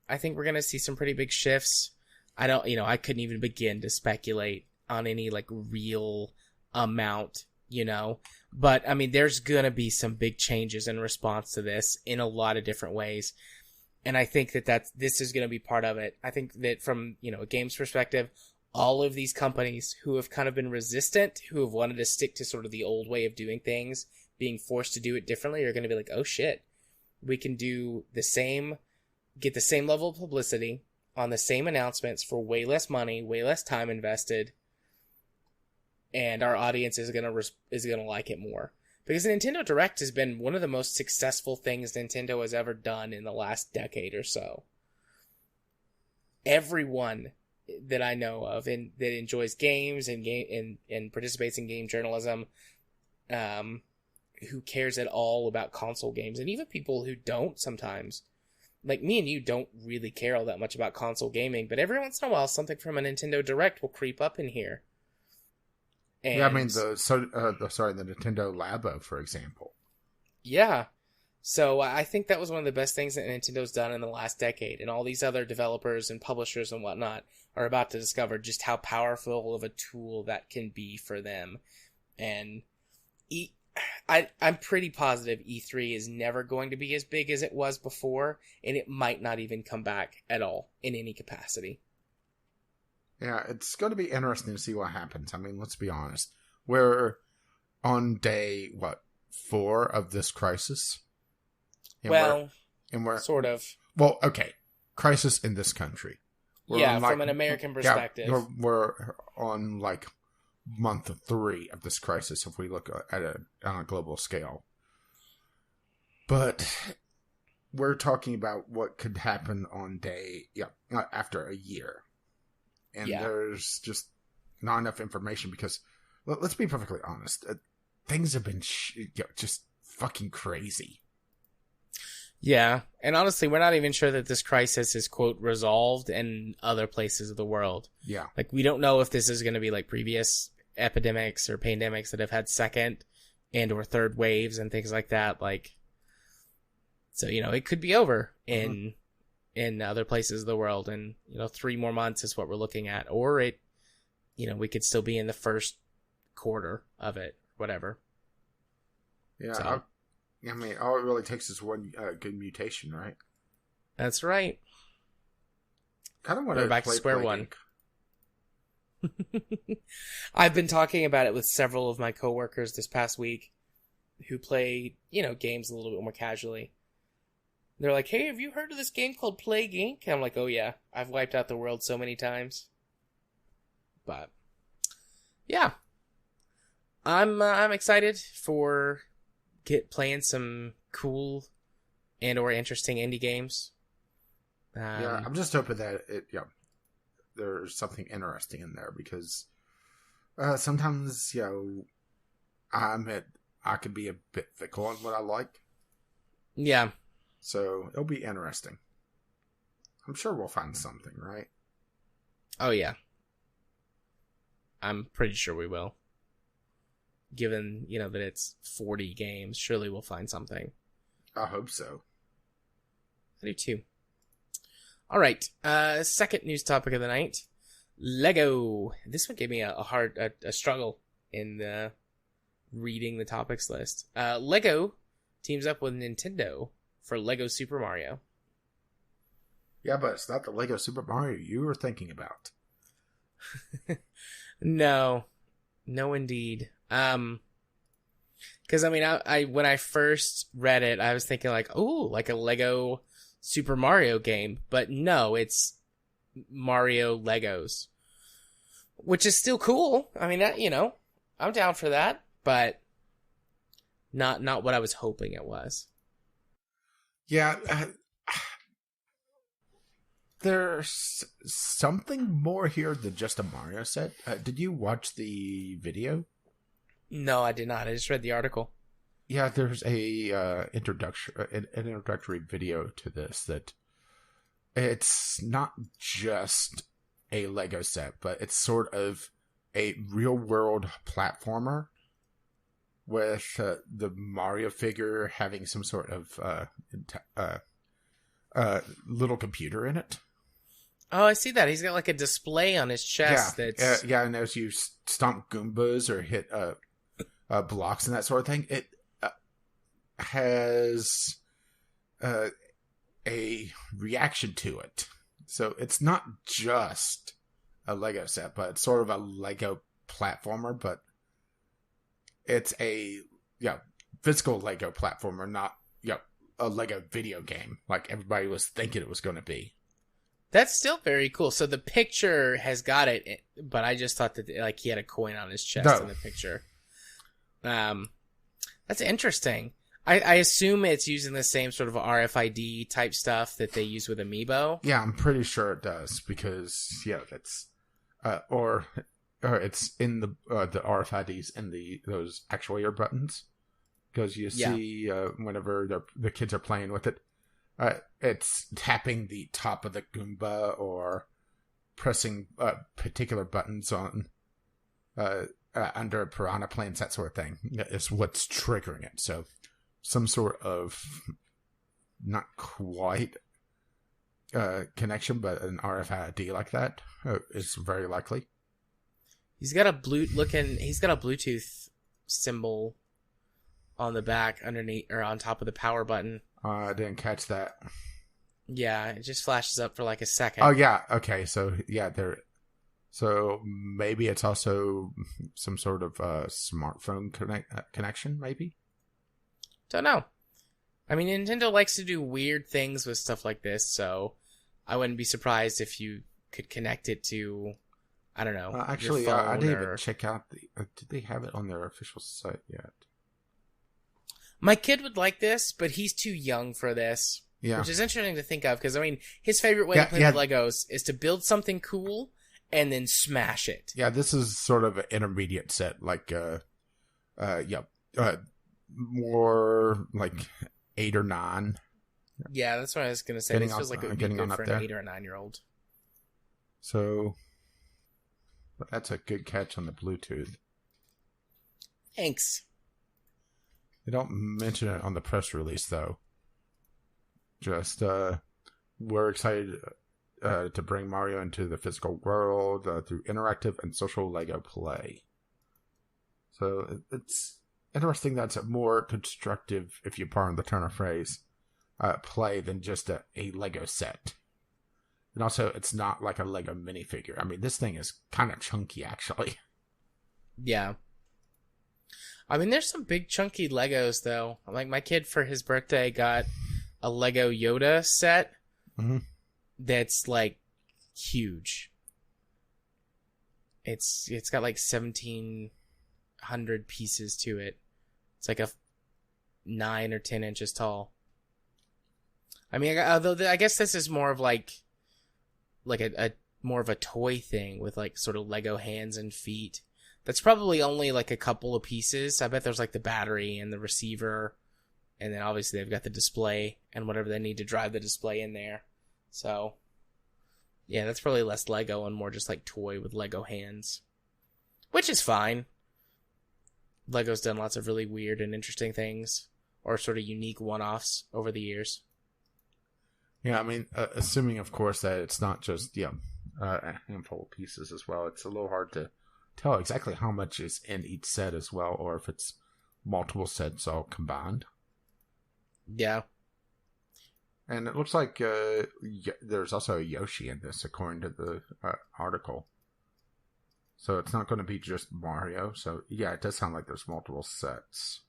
I think we're going to see some pretty big shifts. I couldn't even begin to speculate on any like real amount, but I mean, there's going to be some big changes in response to this in a lot of different ways. And I think this is going to be part of it. I think that from, a games perspective, all of these companies who have kind of been resistant, who have wanted to stick to sort of the old way of doing things, being forced to do it differently, are going to be like, oh shit, we can get the same level of publicity on the same announcements for way less money, way less time invested, and our audience is gonna like it more. Because the Nintendo Direct has been one of the most successful things Nintendo has ever done in the last decade or so. Everyone that I know of and that enjoys games and participates in game journalism, who cares at all about console games, and even people who don't sometimes, like me and you, don't really care all that much about console gaming, but every once in a while something from a Nintendo Direct will creep up in here. And, yeah, I mean the Nintendo Labo, for example. Yeah. So I think that was one of the best things that Nintendo's done in the last decade, and all these other developers and publishers and whatnot are about to discover just how powerful of a tool that can be for them. And I'm pretty positive E3 is never going to be as big as it was before, and it might not even come back at all in any capacity. Yeah, it's going to be interesting to see what happens. I mean, let's be honest. We're on day, 4 of this crisis? And we're sort of. Well, okay. Crisis in this country. From an American perspective. Yeah, we're on, month 3 of this crisis if we look at it on a global scale. But we're talking about what could happen on after a year. And there's just not enough information because, let's be perfectly honest, things have been just fucking crazy. Yeah, and honestly, we're not even sure that this crisis is, quote, resolved in other places of the world. Yeah. We don't know if this is going to be like previous epidemics or pandemics that have had second and or third waves and things like that. So, it could be over in other places of the world, and 3 more months is what we're looking at, or we could still be in the first quarter of it, whatever. Yeah, so, I mean, all it really takes is one good mutation, right? That's right. Kind of want to back to square one. I've been talking about it with several of my coworkers this past week who play, games a little bit more casually. They're like, hey, have you heard of this game called Plague Inc? And I'm like, oh yeah, I've wiped out the world so many times. But, yeah. I'm excited for playing some cool and or interesting indie games. I'm just hoping that there's something interesting in there because sometimes, I could be a bit fickle on what I like. Yeah. So it'll be interesting. I'm sure we'll find something, right? Oh, yeah. I'm pretty sure we will. Given, that it's 40 games, surely we'll find something. I hope so. I do too. All right. Second news topic of the night. Lego. This one gave me a struggle in reading the topics list. Lego teams up with Nintendo for Lego Super Mario. Yeah, but it's not the Lego Super Mario you were thinking about. No, indeed. Because I when I first read it, I was thinking like a Lego Super Mario game, but no, it's Mario Legos, which is still cool. I mean, I'm down for that, but not what I was hoping it was. Yeah, there's something more here than just a Mario set. Did you watch the video? No, I did not. I just read the article. Yeah, there's an introductory video to this that it's not just a Lego set, but it's sort of a real-world platformer with the Mario figure having some sort of little computer in it. Oh, I see that. He's got like a display on his chest. Yeah, and as you stomp Goombas or hit blocks and that sort of thing, it has a reaction to it. So it's not just a Lego set, but it's sort of a Lego platformer, but it's a physical Lego platformer, not a Lego video game, like everybody was thinking it was going to be. That's still very cool. So the picture has got it, but I just thought that like he had a coin on his chest in the picture. That's interesting. I assume it's using the same sort of RFID type stuff that they use with Amiibo. Yeah, I'm pretty sure it does because that's or it's in the RFIDs in those actuator buttons, because you see whenever the kids are playing with it, it's tapping the top of the Goomba or pressing particular buttons on under Piranha Plants, that sort of thing is what's triggering it. So some sort of not quite connection, but an RFID like that is very likely. He's got a Bluetooth symbol on the back underneath or on top of the power button. I didn't catch that. Yeah, it just flashes up for like a second. Oh yeah, okay. So yeah, so maybe it's also some sort of smartphone connection, maybe? Don't know. I mean, Nintendo likes to do weird things with stuff like this, so I wouldn't be surprised if you could connect it to, I don't know. Actually, I didn't even check out did they have it on their official site yet? My kid would like this, but he's too young for this. Yeah. Which is interesting to think of, because, I mean, his favorite way to play with Legos is to build something cool and then smash it. Yeah, this is sort of an intermediate set, like, more like 8 or 9. Yeah, that's what I was going to say. This feels like it would be good for an 8 or a 9-year-old. So, but that's a good catch on the Bluetooth. Thanks. They don't mention it on the press release, though. Just, we're excited to bring Mario into the physical world through interactive and social Lego play. So it's interesting that's a more constructive, if you pardon the turn of phrase, play than just a Lego set. And also, it's not like a Lego minifigure. I mean, this thing is kind of chunky, actually. Yeah. I mean, there's some big chunky Legos, though. Like, my kid, for his birthday, got a Lego Yoda set that's, like, huge. It's got, like, 1,700 pieces to it. It's like a 9 or 10 inches tall. I mean, although I guess this is more of, like a more of a toy thing with, like, sort of Lego hands and feet. That's probably only like a couple of pieces. I bet there's like the battery and the receiver. And then obviously they've got the display and whatever they need to drive the display in there. So, yeah, that's probably less Lego and more just like toy with Lego hands. Which is fine. Lego's done lots of really weird and interesting things. Or sort of unique one-offs over the years. Yeah, I mean, assuming, of course, that it's not just, a handful of pieces as well. It's a little hard to tell exactly how much is in each set as well, or if it's multiple sets all combined. Yeah. And it looks like there's also a Yoshi in this, according to the article. So it's not going to be just Mario. So, yeah, it does sound like there's multiple sets.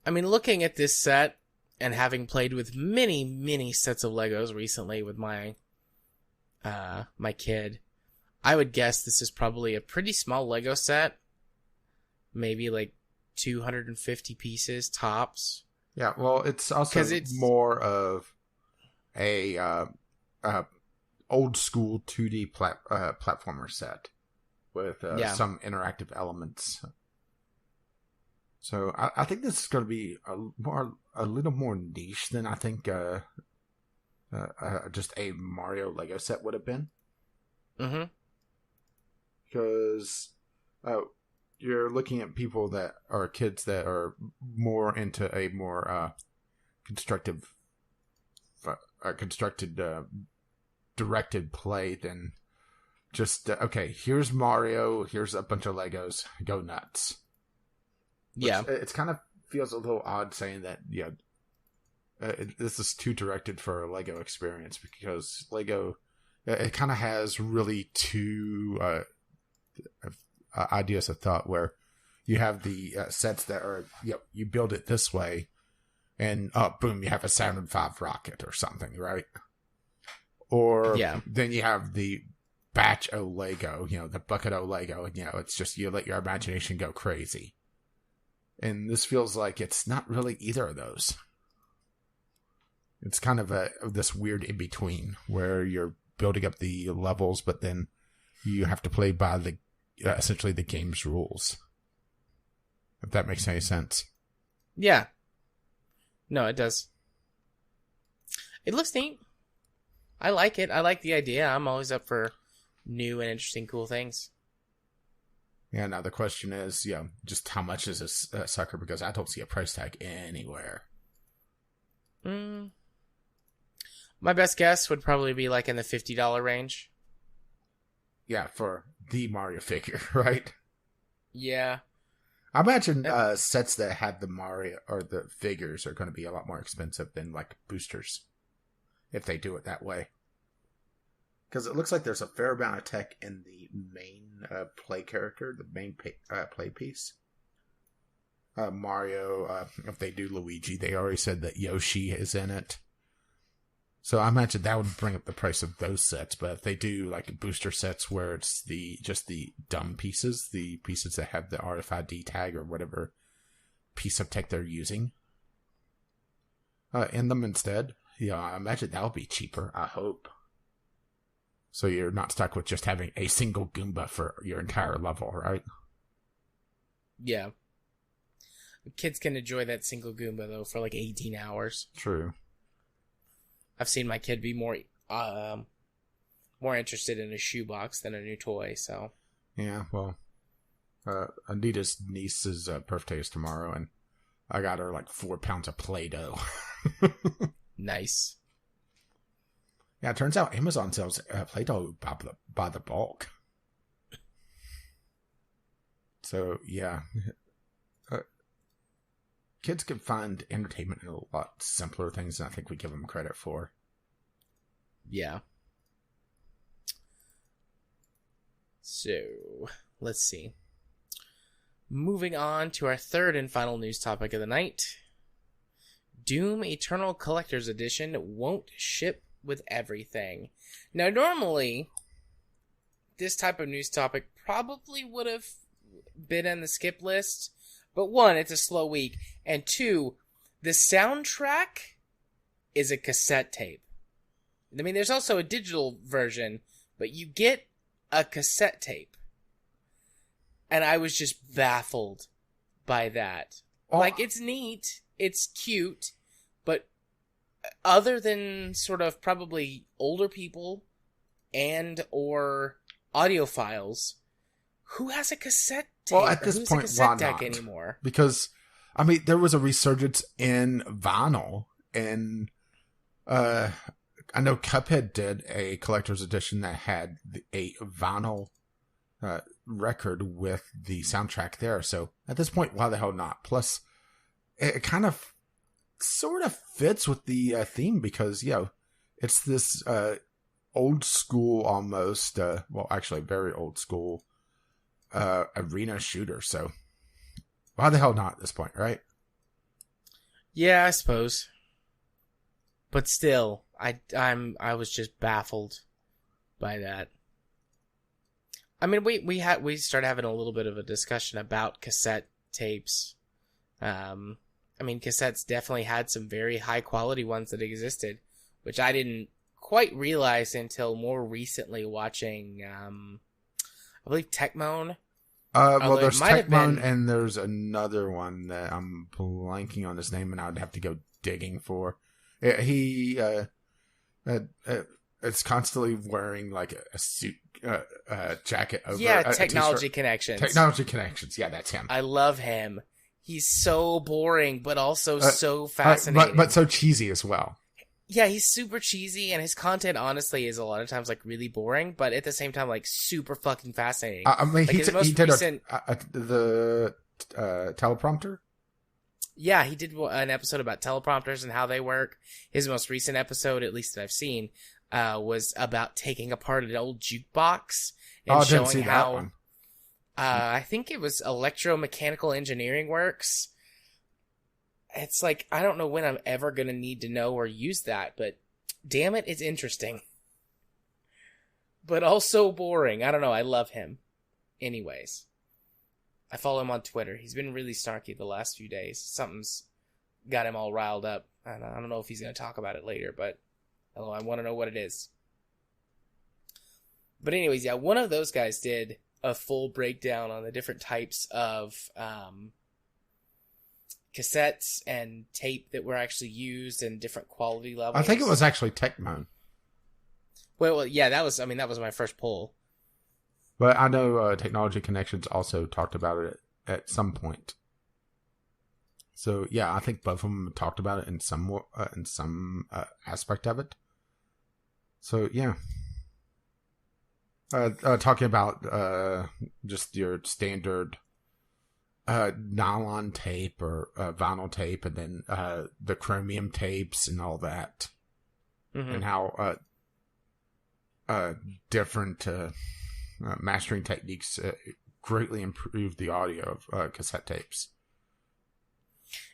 I mean, looking at this set, and having played with many, many sets of Legos recently with my my kid, I would guess this is probably a pretty small Lego set. Maybe like 250 pieces tops. Yeah, well, it's also more of a old school 2D platformer set with some interactive elements. So I think this is going to be a little more niche than I think just a Mario Lego set would have been. Mm-hmm. Because you're looking at people that are kids that are more into a more constructed directed play than just okay. Here's Mario. Here's a bunch of Legos. Go nuts. Yeah, it kind of feels a little odd saying that. Yeah, this is too directed for a Lego experience because Lego it kind of has really two ideas of thought where you have the sets that are you build it this way, And, boom, you have a Saturn V rocket or something, right? Or then you have the batch of Lego, the bucket of Lego, and, it's just you let your imagination go crazy. And this feels like it's not really either of those. It's kind of this weird in-between where you're building up the levels, but then you have to play by essentially the game's rules. If that makes any sense. Yeah. No, it does. It looks neat. I like it. I like the idea. I'm always up for new and interesting, cool things. Yeah, now the question is, just how much is this sucker? Because I don't see a price tag anywhere. My best guess would probably be like in the $50 range. Yeah, for the Mario figure, right? Yeah. I imagine sets that have the Mario or the figures are going to be a lot more expensive than like boosters, if they do it that way. Because it looks like there's a fair amount of tech in the main play character, the main play piece. Mario, if they do Luigi, they already said that Yoshi is in it. So I imagine that would bring up the price of those sets. But if they do like booster sets where it's just the dumb pieces, the pieces that have the RFID tag or whatever piece of tech they're using in them instead, I imagine that'll be cheaper, I hope. So you're not stuck with just having a single Goomba for your entire level, right? Yeah. Kids can enjoy that single Goomba, though, for like 18 hours. True. I've seen my kid be more interested in a shoebox than a new toy, so... Yeah, well, Anita's niece's birthday is tomorrow, and I got her like 4 pounds of Play-Doh. Nice. Yeah, it turns out Amazon sells Play-Doh by the bulk. So, yeah. Kids can find entertainment in a lot simpler things than I think we give them credit for. Yeah. So, let's see. Moving on to our third and final news topic of the night. Doom Eternal Collector's Edition won't ship with everything. Now, normally, this type of news topic probably would have been on the skip list. But one, it's a slow week. And two, the soundtrack is a cassette tape. I mean, there's also a digital version, but you get a cassette tape. And I was just baffled by that. Oh. Like, it's neat, it's cute, but other than sort of probably older people and or audiophiles, who has a cassette tape? Well, at this point, why not? Anymore? Because, I mean, there was a resurgence in vinyl, and I know Cuphead did a collector's edition that had a vinyl record with the soundtrack there. So at this point, why the hell not? Plus, it kind of sort of fits with the theme because, it's this old school almost, well, actually very old school arena shooter. So why the hell not at this point, right? Yeah, I suppose. But still, I was just baffled by that. I mean, we started having a little bit of a discussion about cassette tapes. I mean, cassettes definitely had some very high quality ones that existed, which I didn't quite realize until more recently watching, I believe Tecmone. Well, there's Tecmone and there's another one that I'm blanking on his name, and I would have to go digging for. He it's constantly wearing like a suit jacket over. Yeah, Technology Connections. Technology Connections. Yeah, that's him. I love him. He's so boring, but also so fascinating. But so cheesy as well. Yeah, he's super cheesy, and his content, honestly, is a lot of times, like, really boring, but at the same time, like, super fucking fascinating. I mean, like, he did the teleprompter? Yeah, he did an episode about teleprompters and how they work. His most recent episode, at least that I've seen, was about taking apart an old jukebox and showing how... That one. I think it was electromechanical engineering works. it's like, I don't know when I'm ever going to need to know or use that, but damn it, it's interesting. But also boring. I don't know, I love him. Anyways. I follow him on Twitter. He's been really snarky the last few days. Something's got him all riled up. I don't know if he's going to talk about it later, but I want to know what it is. But anyways, yeah, one of those guys did a full breakdown on the different types of cassettes and tape that were actually used and different quality levels. I think it was actually Tecmo. Well, yeah, that was my first poll. But I know Technology Connections also talked about it at some point. So yeah, I think both of them talked about it in some aspect of it. So yeah, talking about just your standard nylon tape or vinyl tape, and then the chromium tapes and all that, and how different mastering techniques greatly improved the audio of cassette tapes.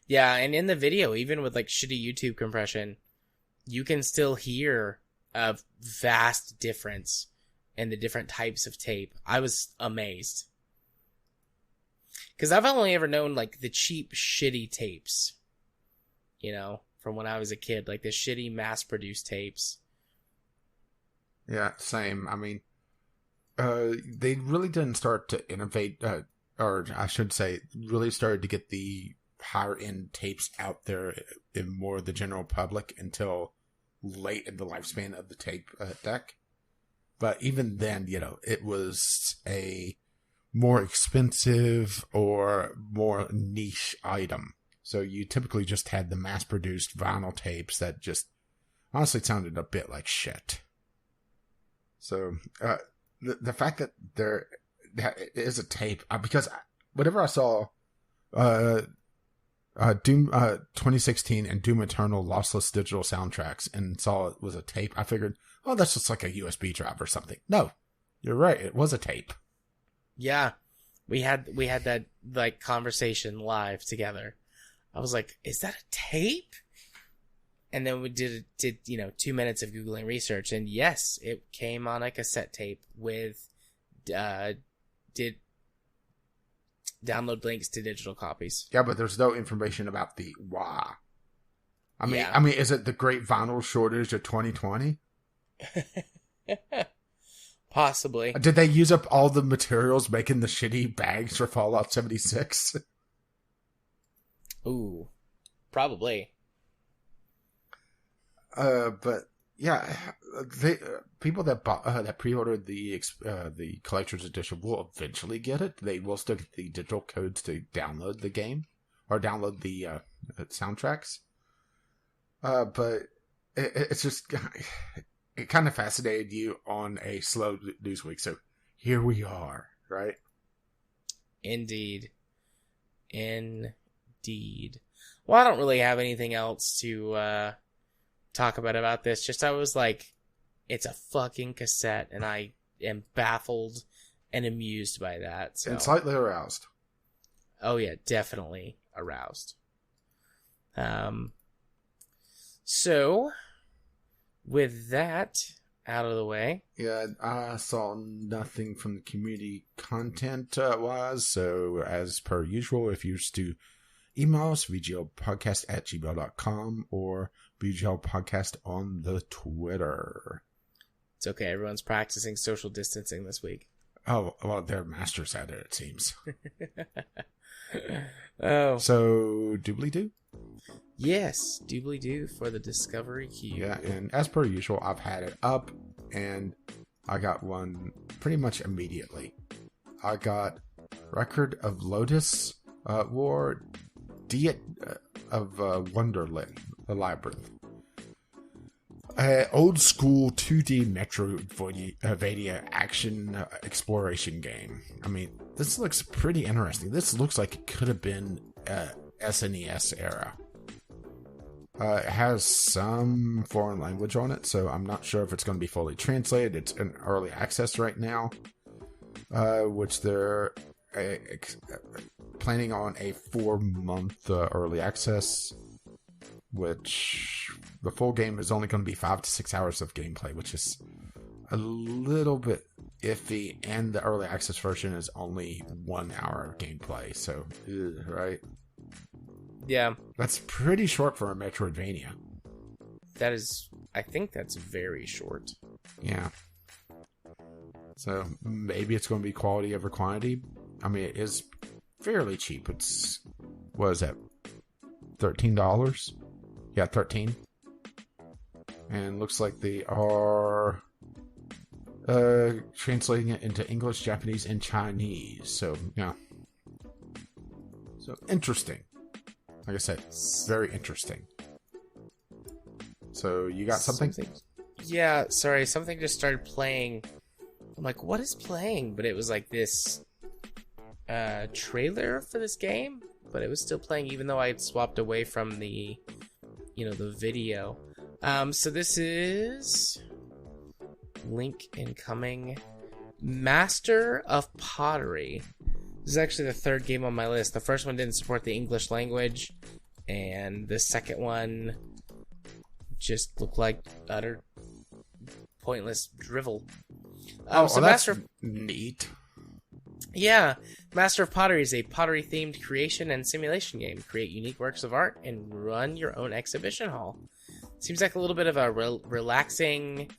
Yeah, and in the video, even with like shitty YouTube compression, you can still hear a vast difference in the different types of tape. I was amazed. Because I've only ever known like the cheap, shitty tapes. You know, from when I was a kid, like the shitty mass-produced tapes. Yeah, same. I mean, they really didn't start to innovate, or I should say, really started to get the higher end tapes out there in more of the general public until late in the lifespan of the tape deck. But even then, you know, it was a more expensive or more niche item. So you typically just had the mass produced vinyl tapes that just honestly sounded a bit like shit. So the fact that there is a tape, because whenever I saw Doom 2016 and Doom Eternal lossless digital soundtracks and saw it was a tape, I figured, oh, that's just like a USB drive or something. No, you're right, it was a tape. Yeah, we had that like conversation live together. I was like, is that a tape? And then we did 2 minutes of Googling research, and yes, it came on a cassette tape with did download links to digital copies. Yeah, but there's no information about the why. I mean, is it the great vinyl shortage of 2020? Possibly. Did they use up all the materials making the shitty bags for Fallout 76? Ooh, probably. But yeah, people that bought that pre-ordered the collector's edition will eventually get it. They will still get the digital codes to download the game or download the soundtracks. But it's just it kind of fascinated you on a slow news week. So here we are, right? Indeed. Well, I don't really have anything else to talk about this. Just I was like, it's a fucking cassette, and I am baffled and amused by that. So. And slightly aroused. Oh yeah, definitely aroused. So with that out of the way. Yeah, I saw nothing from the community content wise, so as per usual, if you used to email us, vglpodcast@gmail.com or VGLpodcast on the Twitter. It's okay, everyone's practicing social distancing this week. Oh, well, they're masters at it seems. Oh. So, doobly-doo? Yes, doobly-doo for the Discovery Cube. Yeah, and as per usual, I've had it up, and I got one pretty much immediately. I got Record of Lodoss, War-Deedlit of Wonderlit, the Labyrinth. Old school 2D Metroidvania action exploration game. I mean, this looks pretty interesting. This looks like it could have been SNES era. It has some foreign language on it, so I'm not sure if it's going to be fully translated. It's in early access right now, which they're planning on a 4-month early access which the full game is only going to be 5 to 6 hours of gameplay, which is a little bit iffy, and the early access version is only 1 hour of gameplay, so, right? Yeah. That's pretty short for a Metroidvania. That is, I think that's very short. Yeah. So, maybe it's going to be quality over quantity. I mean, it is fairly cheap. It's, what is that, $13? Yeah, 13. And looks like they are translating it into English, Japanese, and Chinese. So, yeah. So, interesting. Like I said, very interesting. So, you got something? Yeah, sorry. Something just started playing. I'm like, what is playing? But it was like this trailer for this game. But it was still playing even though I had swapped away from the, the video. So this is link incoming. Master of Pottery. This is actually the third game on my list. The first one didn't support the English language, and the second one just looked like utter pointless drivel. So that's neat. Yeah, Master of Pottery is a pottery-themed creation and simulation game. Create unique works of art and run your own exhibition hall. Seems like a little bit of a relaxing,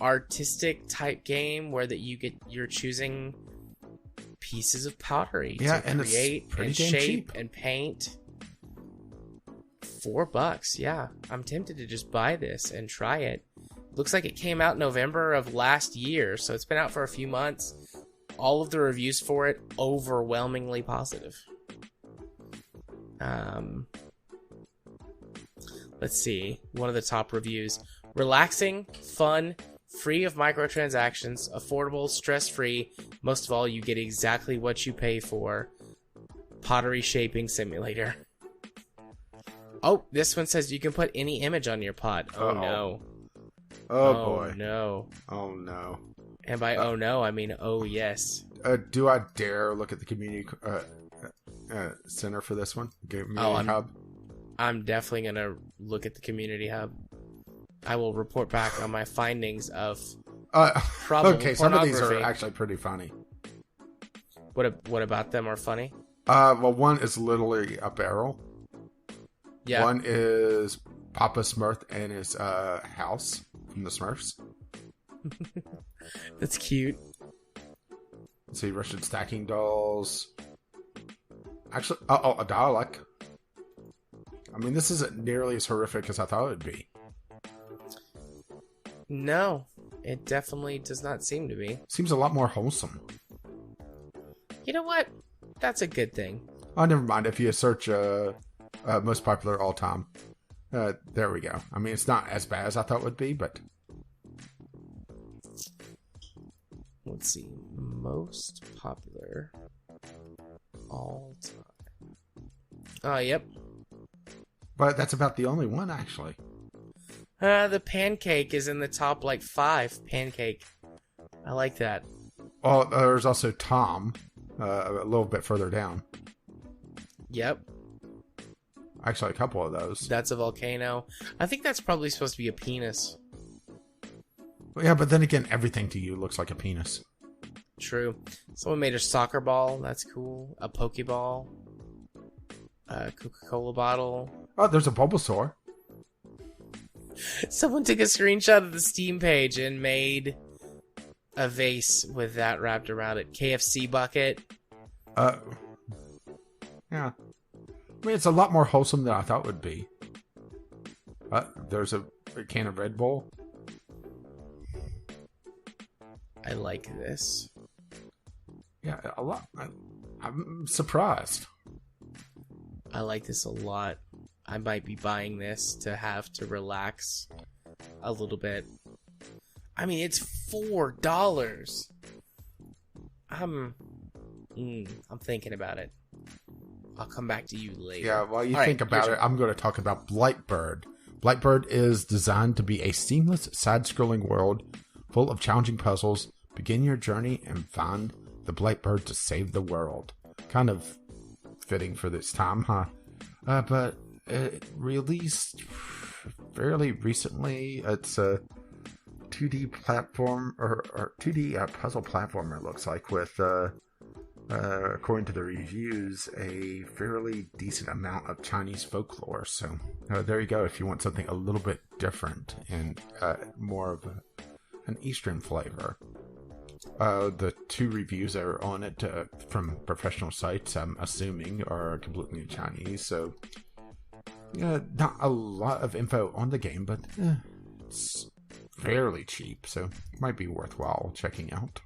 artistic type game where you're choosing pieces of pottery to create and shape cheap. And paint. $4, yeah. I'm tempted to just buy this and try it. Looks like it came out November of last year, so it's been out for a few months. All of the reviews for it, overwhelmingly positive. Let's see. One of the top reviews. Relaxing, fun, free of microtransactions, affordable, stress-free. Most of all, you get exactly what you pay for. Pottery shaping simulator. Oh, this one says you can put any image on your pot. Oh, no. Oh, boy. No. Oh, no. And by oh, no, I mean oh, yes. Do I dare look at the community center for this one? Community hub? I'm definitely going to look at the community hub. I will report back on my findings of probable okay, pornography. some of these are actually pretty funny. What about them are funny? Well, one is literally a barrel. Yeah. One is Papa Smurf and his house from the Smurfs. That's cute. Let's see, Russian stacking dolls. Actually, a Dalek. I mean, this isn't nearly as horrific as I thought it would be. No, it definitely does not seem to be. Seems a lot more wholesome. You know what? That's a good thing. Oh, never mind. If you search most popular all time, there we go. I mean, it's not as bad as I thought it would be, but... Let's see. Most popular all time. Oh, yep. But that's about the only one, actually. The pancake is in the top, 5. Pancake. I like that. Oh, there's also Tom, a little bit further down. Yep. Actually, a couple of those. That's a volcano. I think that's probably supposed to be a penis. Well, yeah, but then again, everything to you looks like a penis. True. Someone made a soccer ball. That's cool. A Pokeball. A Coca-Cola bottle. Oh, there's a Bulbasaur. Someone took a screenshot of the Steam page and made a vase with that wrapped around it. KFC bucket. Yeah. I mean, it's a lot more wholesome than I thought it would be. There's a can of Red Bull. I like this. Yeah, a lot. I'm surprised. I like this a lot. I might be buying this to have to relax a little bit. I mean, it's $4. I'm thinking about it. I'll come back to you later. Yeah, while you think about it, I'm going to talk about Blightbird. Blightbird is designed to be a seamless, side-scrolling world full of challenging puzzles. Begin your journey and find the Blightbird to save the world. Kind of fitting for this time, huh? But It released fairly recently. It's a 2D platform or 2D puzzle platformer. It looks like with, according to the reviews, a fairly decent amount of Chinese folklore. So there you go. If you want something a little bit different and more of an Eastern flavor. The 2 reviews that are on it from professional sites, I'm assuming, are completely in Chinese. So not a lot of info on the game, but it's fairly cheap, so it might be worthwhile checking out.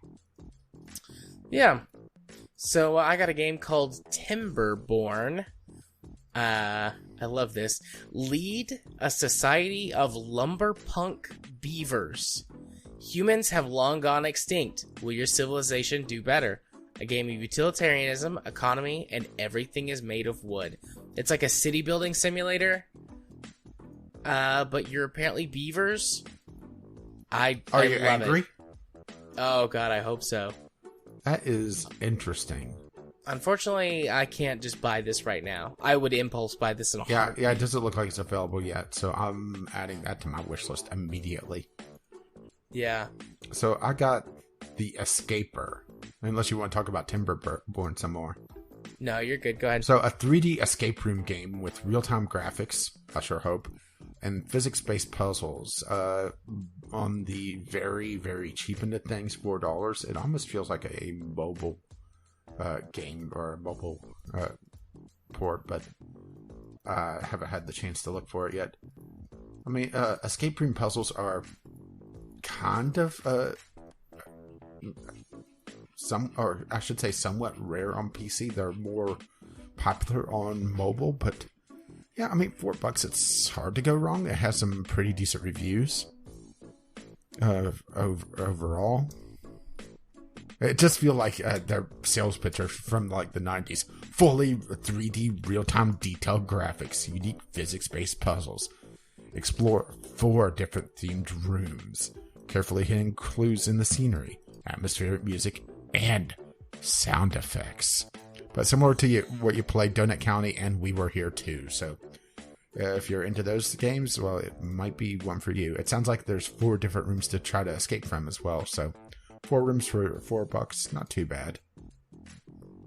Yeah. So I got a game called Timberborn. I love this. Lead a society of lumberpunk beavers. Humans have long gone extinct. Will your civilization do better? A game of utilitarianism, economy, and everything is made of wood. It's like a city building simulator. But you're apparently beavers. Are you angry? Oh god, I hope so. That is interesting. Unfortunately, I can't just buy this right now. I would impulse buy this in a heartbeat. Yeah, it doesn't look like it's available yet, so I'm adding that to my wish list immediately. Yeah. So I got The Escaper. Unless you want to talk about Timberborn some more. No, you're good. Go ahead. So a 3D escape room game with real-time graphics, I sure hope, and physics-based puzzles. On the very, very cheap end of things, $4. It almost feels like a mobile game or a mobile port, but I haven't had the chance to look for it yet. I mean, escape room puzzles are kind of somewhat rare on PC. They're more popular on mobile, but yeah, I mean, $4, it's hard to go wrong. It has some pretty decent reviews overall. It just feels like their sales pitch are from like the 90s. Fully 3D real-time detailed graphics, unique physics-based puzzles. Explore 4 different themed rooms. Carefully hidden clues in the scenery, atmospheric music, and sound effects. But similar to what you played Donut County and We Were Here Too. So if you're into those games, well, it might be one for you. It sounds like there's 4 different rooms to try to escape from as well. So 4 rooms for $4, not too bad.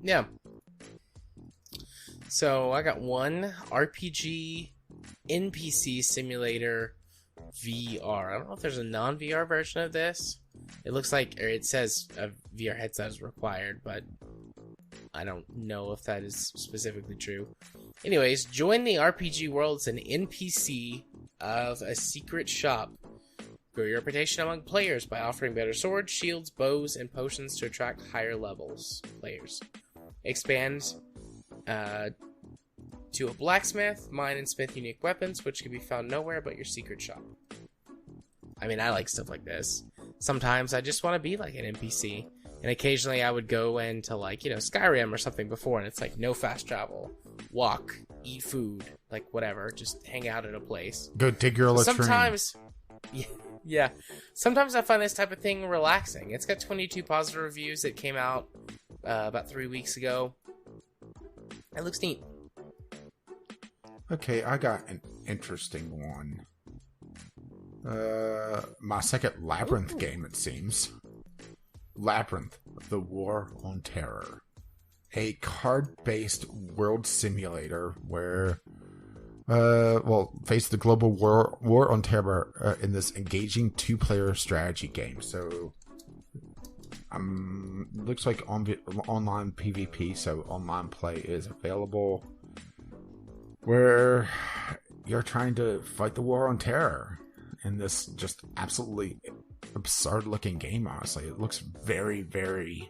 Yeah. So I got one RPG NPC simulator VR. I don't know if there's a non-VR version of this. It looks like, or it says a VR headset is required, but I don't know if that is specifically true. Anyways, join the RPG world as an NPC of a secret shop. Grow your reputation among players by offering better swords, shields, bows, and potions to attract higher levels players. Expand to a blacksmith, mine and smith unique weapons, which can be found nowhere but your secret shop. I mean, I like stuff like this. Sometimes I just want to be like an NPC. And occasionally I would go into like, Skyrim or something before, and it's like no fast travel. Walk, eat food, like whatever. Just hang out at a place. Go dig your latrine. Sometimes, yeah. Sometimes I find this type of thing relaxing. It's got 22 positive reviews. It came out about 3 weeks ago. It looks neat. Okay, I got an interesting one. My second Labyrinth game, it seems. Labyrinth, The War on Terror. A card-based world simulator where, face the global war on terror in this engaging 2-player strategy game. So, looks like online PvP, so online play is available. Where you're trying to fight the war on terror in this just absolutely absurd-looking game, honestly. It looks very, very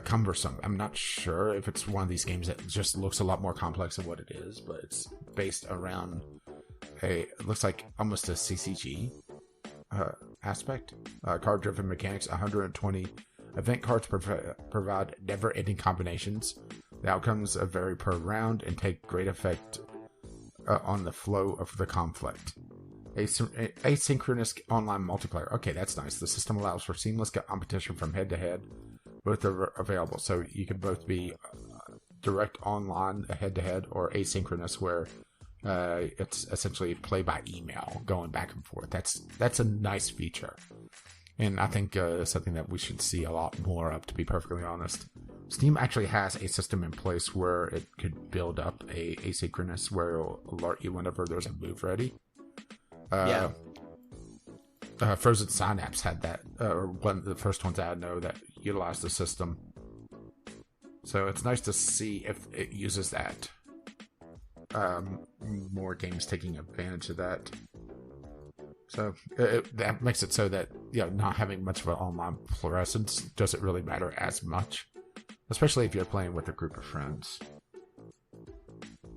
cumbersome. I'm not sure if it's one of these games that just looks a lot more complex than what it is, but it's based around it looks like almost a CCG aspect. Card-driven mechanics, 120 event cards provide never-ending combinations. The outcomes vary per round and take great effect on the flow of the conflict. Asynchronous online multiplayer. Okay, that's nice. The system allows for seamless competition from head to head. Both are available, so you can both be direct online head to head or asynchronous, where It's essentially play by email, going back and forth. That's a nice feature, and I think something that we should see a lot more of, to be perfectly honest. Steam actually has a system in place where it could build up a asynchronous where it'll alert you whenever there's a move ready. Frozen Synapse had that, or one of the first ones I know that utilized the system. So it's nice to see if it uses that. More games taking advantage of that. So that makes it so that not having much of an online presence doesn't really matter as much, especially if you're playing with a group of friends.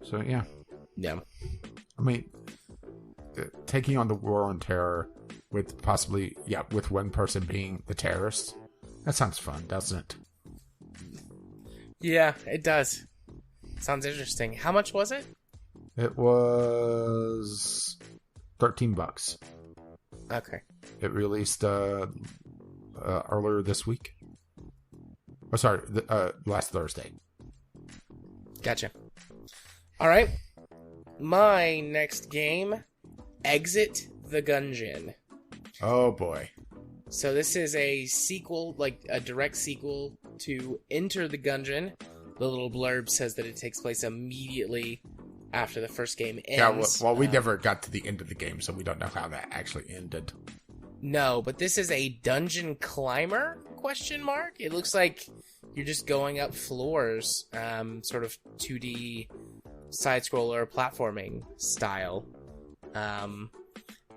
So yeah. I mean, taking on the war on terror with possibly with one person being the terrorist, that sounds fun, doesn't it? Yeah, it does. Sounds interesting. How much was it? It was $13. Okay. It released earlier this week. Oh, sorry, last Thursday. Gotcha. All right. My next game, Exit the Gungeon. Oh boy. So this is a sequel, like a direct sequel to Enter the Gungeon. The little blurb says that it takes place immediately after the first game ends. Yeah, well, we never got to the end of the game, so we don't know how that actually ended. No, but this is a dungeon climber, ? It looks like you're just going up floors, sort of 2D side-scroller platforming style.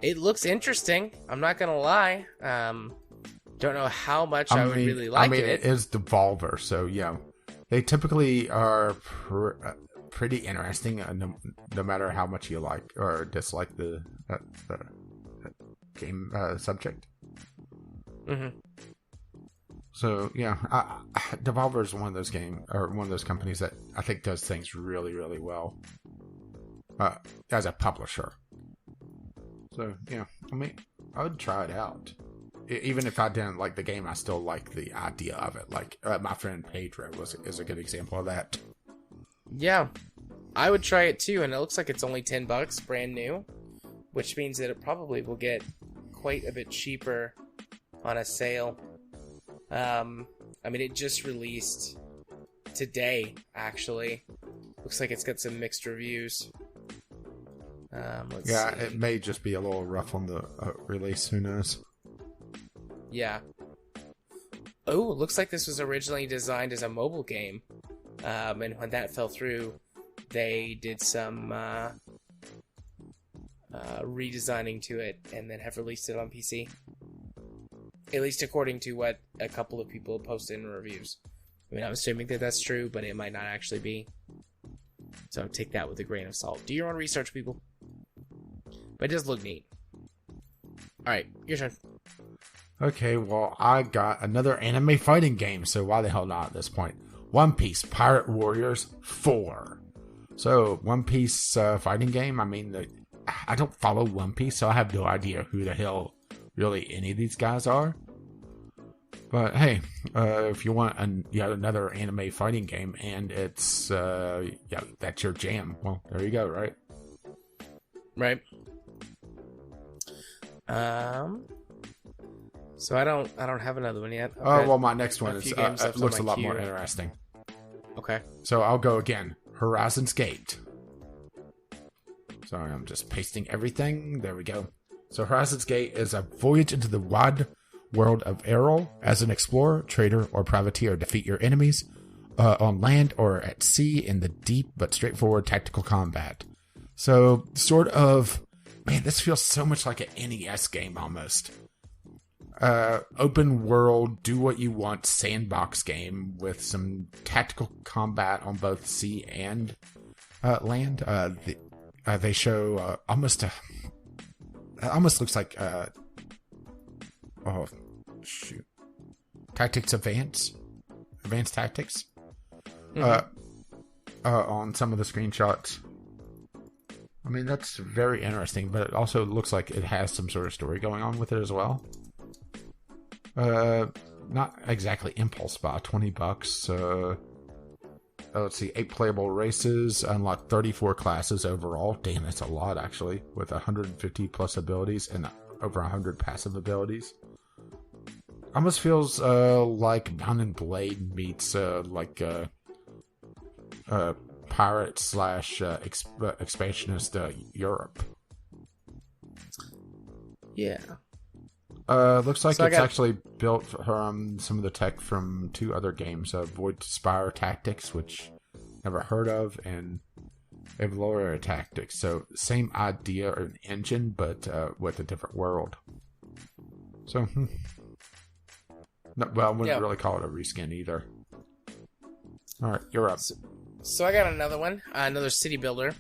It looks interesting, I'm not gonna lie. Don't know how much I would really like it. It is Devolver, so they typically are pretty interesting, no matter how much you like or dislike the game subject. Mm-hmm. So Devolver is one of those companies that I think does things really, really well as a publisher. So I mean, I would try it out. Even if I didn't like the game, I still like the idea of it. Like my friend Pedro is a good example of that. Yeah, I would try it too, and it looks like it's only $10, brand new, which means that it probably will get quite a bit cheaper on a sale. I mean, it just released today, actually. Looks like it's got some mixed reviews. Let's see. It may just be a little rough on the release. Who knows? Yeah. Oh, it looks like this was originally designed as a mobile game. And when that fell through, they did some redesigning to it and then have released it on PC. At least according to what a couple of people posted in reviews. I mean, I'm assuming that that's true, but it might not actually be. So take that with a grain of salt. Do your own research, people. But it does look neat. Alright, your turn. Okay, well, I got another anime fighting game, so why the hell not at this point? One Piece Pirate Warriors 4. So, One Piece fighting game, I mean, I don't follow One Piece, so I have no idea who the hell really any of these guys are. But hey, if you want yet another anime fighting game and it's that's your jam, well, there you go, right? Right. So I don't have another one yet. Oh, well, my next one looks a lot more interesting. Okay. So I'll go again. Horizon's Gate. Sorry, I'm just pasting everything. There we go. So Horizon's Gate is a voyage into the wide world of Errol. As an explorer, trader, or privateer, defeat your enemies on land or at sea in the deep but straightforward tactical combat. So, sort of, man, this feels so much like an NES game almost. Open world, do what you want sandbox game with some tactical combat on both sea and land. They show almost looks like Tactics Advanced Tactics on some of the screenshots. I mean, that's very interesting, but it also looks like it has some sort of story going on with it as well. Not exactly impulse buy, $20. let's see, 8 playable races, unlock 34 classes overall. Damn, that's a lot, actually, with 150 plus abilities and over 100 passive abilities. Almost feels like Mount and Blade meets pirate slash expansionist Europe. Yeah. Looks like it's actually built from some of the tech from 2 other games, Void Spire Tactics, which never heard of, and Evoluria Tactics. So same idea or an engine, but with a different world. So, I wouldn't really call it a reskin either. All right, you're up. So I got another one, another city builder.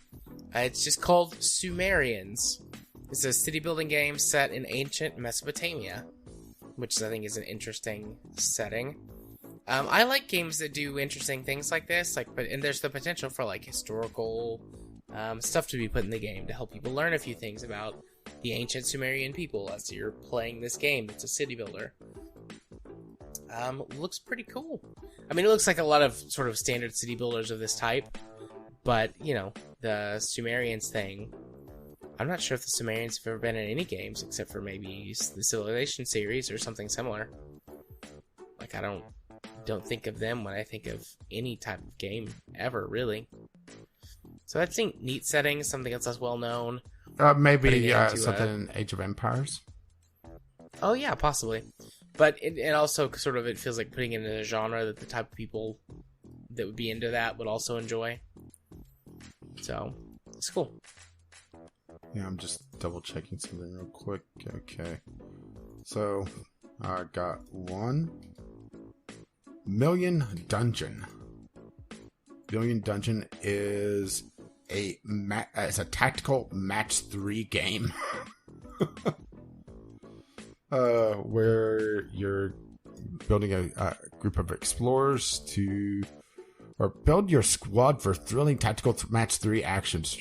It's just called Sumerians. It's a city building game set in ancient Mesopotamia, which I think is an interesting setting. I like games that do interesting things like this, and there's the potential for like historical stuff to be put in the game to help people learn a few things about the ancient Sumerian people as you're playing this game. It's a city builder. Looks pretty cool. I mean, it looks like a lot of sort of standard city builders of this type, but the Sumerians thing. I'm not sure if the Sumerians have ever been in any games except for maybe the Civilization series or something similar. Like, I don't think of them when I think of any type of game ever, really. So that's a neat setting, something that's less well known. Maybe something in Age of Empires. Oh yeah, possibly. But it also sort of, it feels like putting it in a genre that the type of people that would be into that would also enjoy. So it's cool. Yeah, I'm just double checking something real quick. Okay. So, I got 1 Million Dungeon. Million Dungeon is it's a tactical match 3 game. Where you're building a group of explorers or build your squad for thrilling tactical match 3 actions.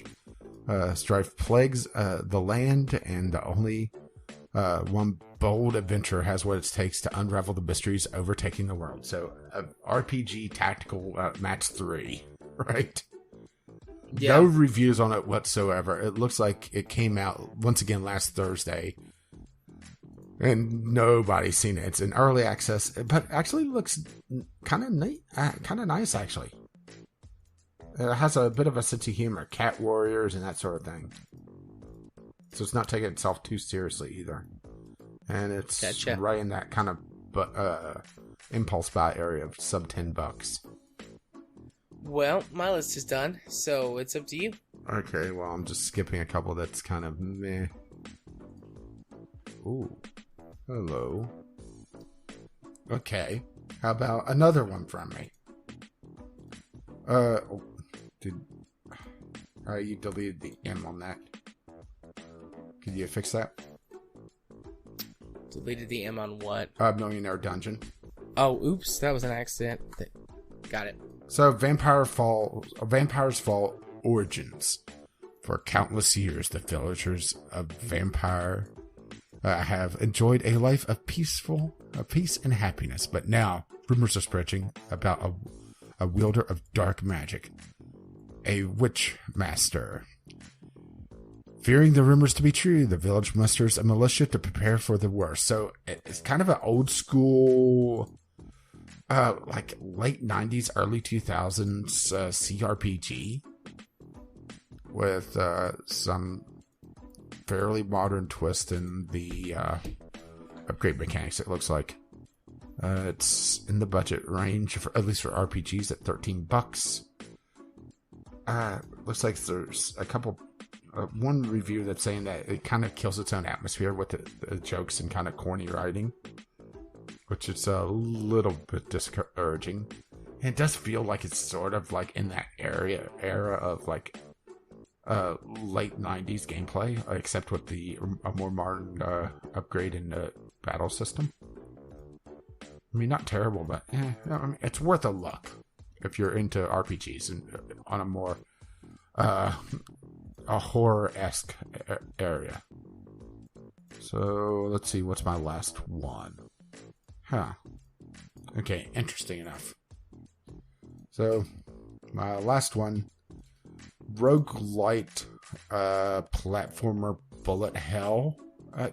Strife plagues the land, and the only one bold adventurer has what it takes to unravel the mysteries overtaking the world. So, RPG tactical match 3, right? Yeah. No reviews on it whatsoever. It looks like it came out once again last Thursday, and nobody's seen it. It's in early access, but actually looks kind of neat, kind of nice actually. It has a bit of a sense of humor, cat warriors and that sort of thing. So it's not taking itself too seriously either. And it's right in that kind of impulse buy area of sub $10. Well, my list is done, so it's up to you. Okay, well, I'm just skipping a couple that's kind of meh. Ooh. Hello. Okay. How about another one from me? You deleted the M on that. Could you fix that? Deleted the M on what? Millionaire Dungeon. Oh, oops. That was an accident. Got it. So, Vampires Fall Origins. For countless years, the villagers of Vampire have enjoyed a life of peace and happiness. But now, rumors are spreading about a wielder of dark magic. A witch master. Fearing the rumors to be true, the village musters a militia to prepare for the worst. So it's kind of an old school, like late 90s, early 2000s CRPG with some fairly modern twist in the upgrade mechanics, it looks like. It's in the budget range, at least for RPGs, at $13. Looks like there's a couple, one review that's saying that it kind of kills its own atmosphere with the jokes and kind of corny writing, which is a little bit discouraging. And it does feel like it's sort of like in that era of like late 90s gameplay, except with a more modern upgrade in the battle system. I mean, not terrible, but I mean, it's worth a look if you're into RPGs and on a more a horror-esque area. So let's see, what's my last one? Okay, interesting enough. So my last one, roguelite platformer bullet hell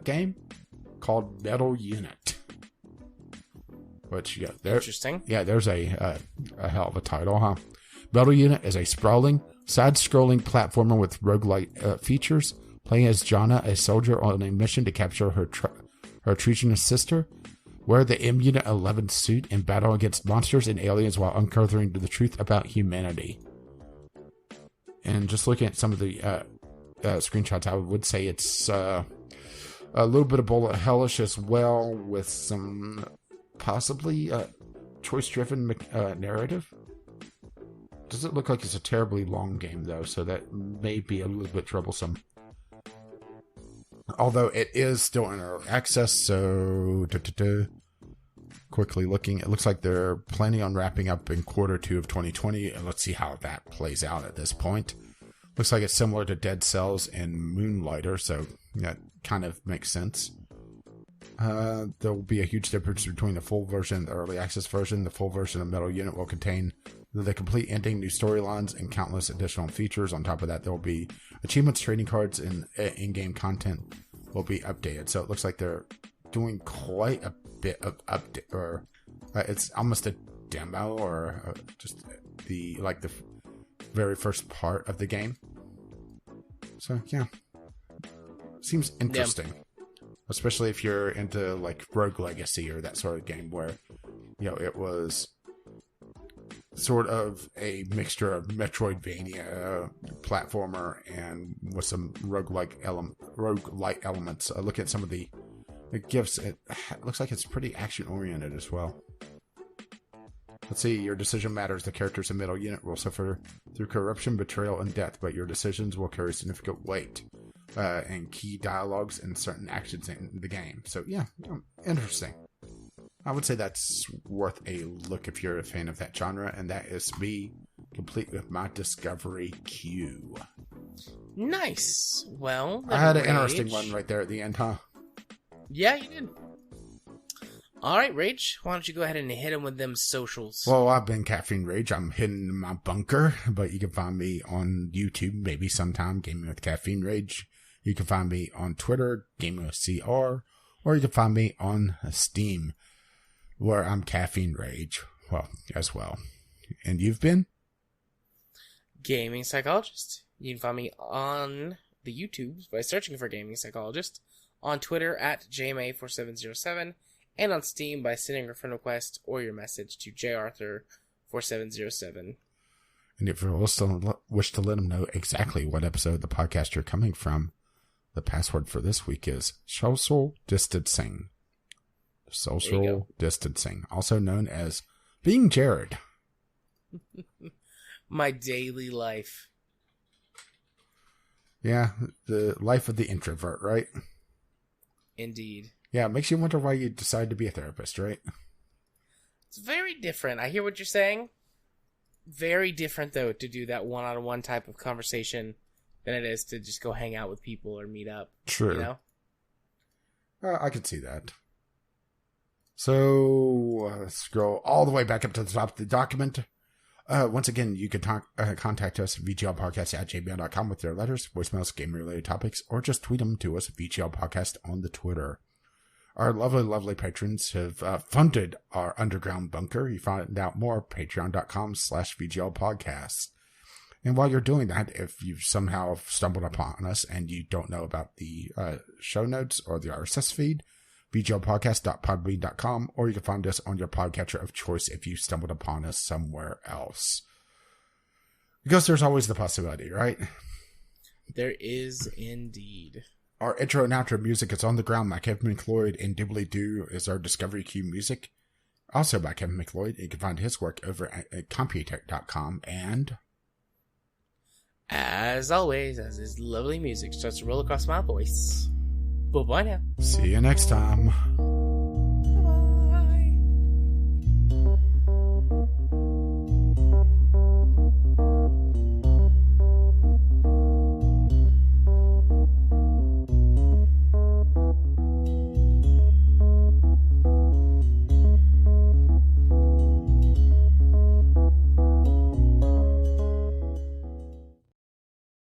game called Metal Unit. Which, yeah, interesting. Yeah, there's a hell of a title, huh? Metal Unit is a sprawling, side-scrolling platformer with roguelite features. Playing as Jana, a soldier on a mission to capture her treasonous sister. Wear the M-Unit 11 suit and battle against monsters and aliens while uncovering the truth about humanity. And just looking at some of the screenshots, I would say it's a little bit of bullet hellish as well, with some possibly choice-driven narrative. Doesn't look like it's a terribly long game, though, so that may be a little bit troublesome. Although it is still in early access, so quickly looking, it looks like they're planning on wrapping up in Q2 of 2020, and let's see how that plays out at this point. Looks like it's similar to Dead Cells and Moonlighter, so that kind of makes sense. There will be a huge difference between the full version and the early access version. The full version of Metal Unit will contain the complete ending, new storylines, and countless additional features. On top of that, there will be achievements, trading cards, and in-game content will be updated. So it looks like they're doing quite a bit of update, or it's almost a demo, or just the very first part of the game. So yeah, seems interesting. Yeah. Especially if you're into like Rogue Legacy or that sort of game where, you know, it was sort of a mixture of Metroidvania platformer and with some roguelite elements. Look at some of the gifts. It looks like it's pretty action oriented as well. Let's see. Your decision matters. The characters in Metal Unit will suffer through corruption, betrayal, and death, but your decisions will carry significant weight. And key dialogues and certain actions in the game. So yeah, interesting. I would say that's worth a look if you're a fan of that genre, and that is me, complete with my discovery queue. Nice. Well, I had an interesting one right there at the end, huh? Yeah, you did. All right, Rage, why don't you go ahead and hit him with them socials? Well, I've been Caffeine Rage. I'm hidden in my bunker, but you can find me on YouTube, maybe sometime, Gaming with Caffeine Rage. You can find me on Twitter, Gaming with CR, or you can find me on Steam, where I'm Caffeine Rage, well, as well. And you've been? Gaming Psychologist. You can find me on the YouTubes by searching for Gaming Psychologist, on Twitter at JMA4707, and on Steam by sending a friend request or your message to jarthur4707. And if you also wish to let them know exactly what episode of the podcast you're coming from, the password for this week is social distancing. Social distancing, also known as being Jared. My daily life. Yeah, the life of the introvert, right? Indeed. Yeah, it makes you wonder why you decided to be a therapist, right? It's very different. I hear what you're saying. Very different, though, to do that one-on-one type of conversation than it is to just go hang out with people or meet up. True. You know? I could see that. So, scroll all the way back up to the top of the document. Once again, you can contact us at VGLpodcast@gmail.com with your letters, voicemails, game-related topics, or just tweet them to us at VGL Podcast on the Twitter. Our lovely, lovely patrons have funded our underground bunker. You find out more at patreon.com/VGL Podcast. And while you're doing that, if you've somehow stumbled upon us and you don't know about the show notes or the RSS feed, vglpodcast.podbean.com, or you can find us on your podcatcher of choice if you stumbled upon us somewhere else. Because there's always the possibility, right? There is indeed. Our intro and outro music is On the Ground by Kevin McLeod, and Doobly Doo is our Discovery Queue music, also by Kevin McLeod. You can find his work over at Computech.com, and as always, as his lovely music starts to roll across my voice. Bye-bye now. See you next time.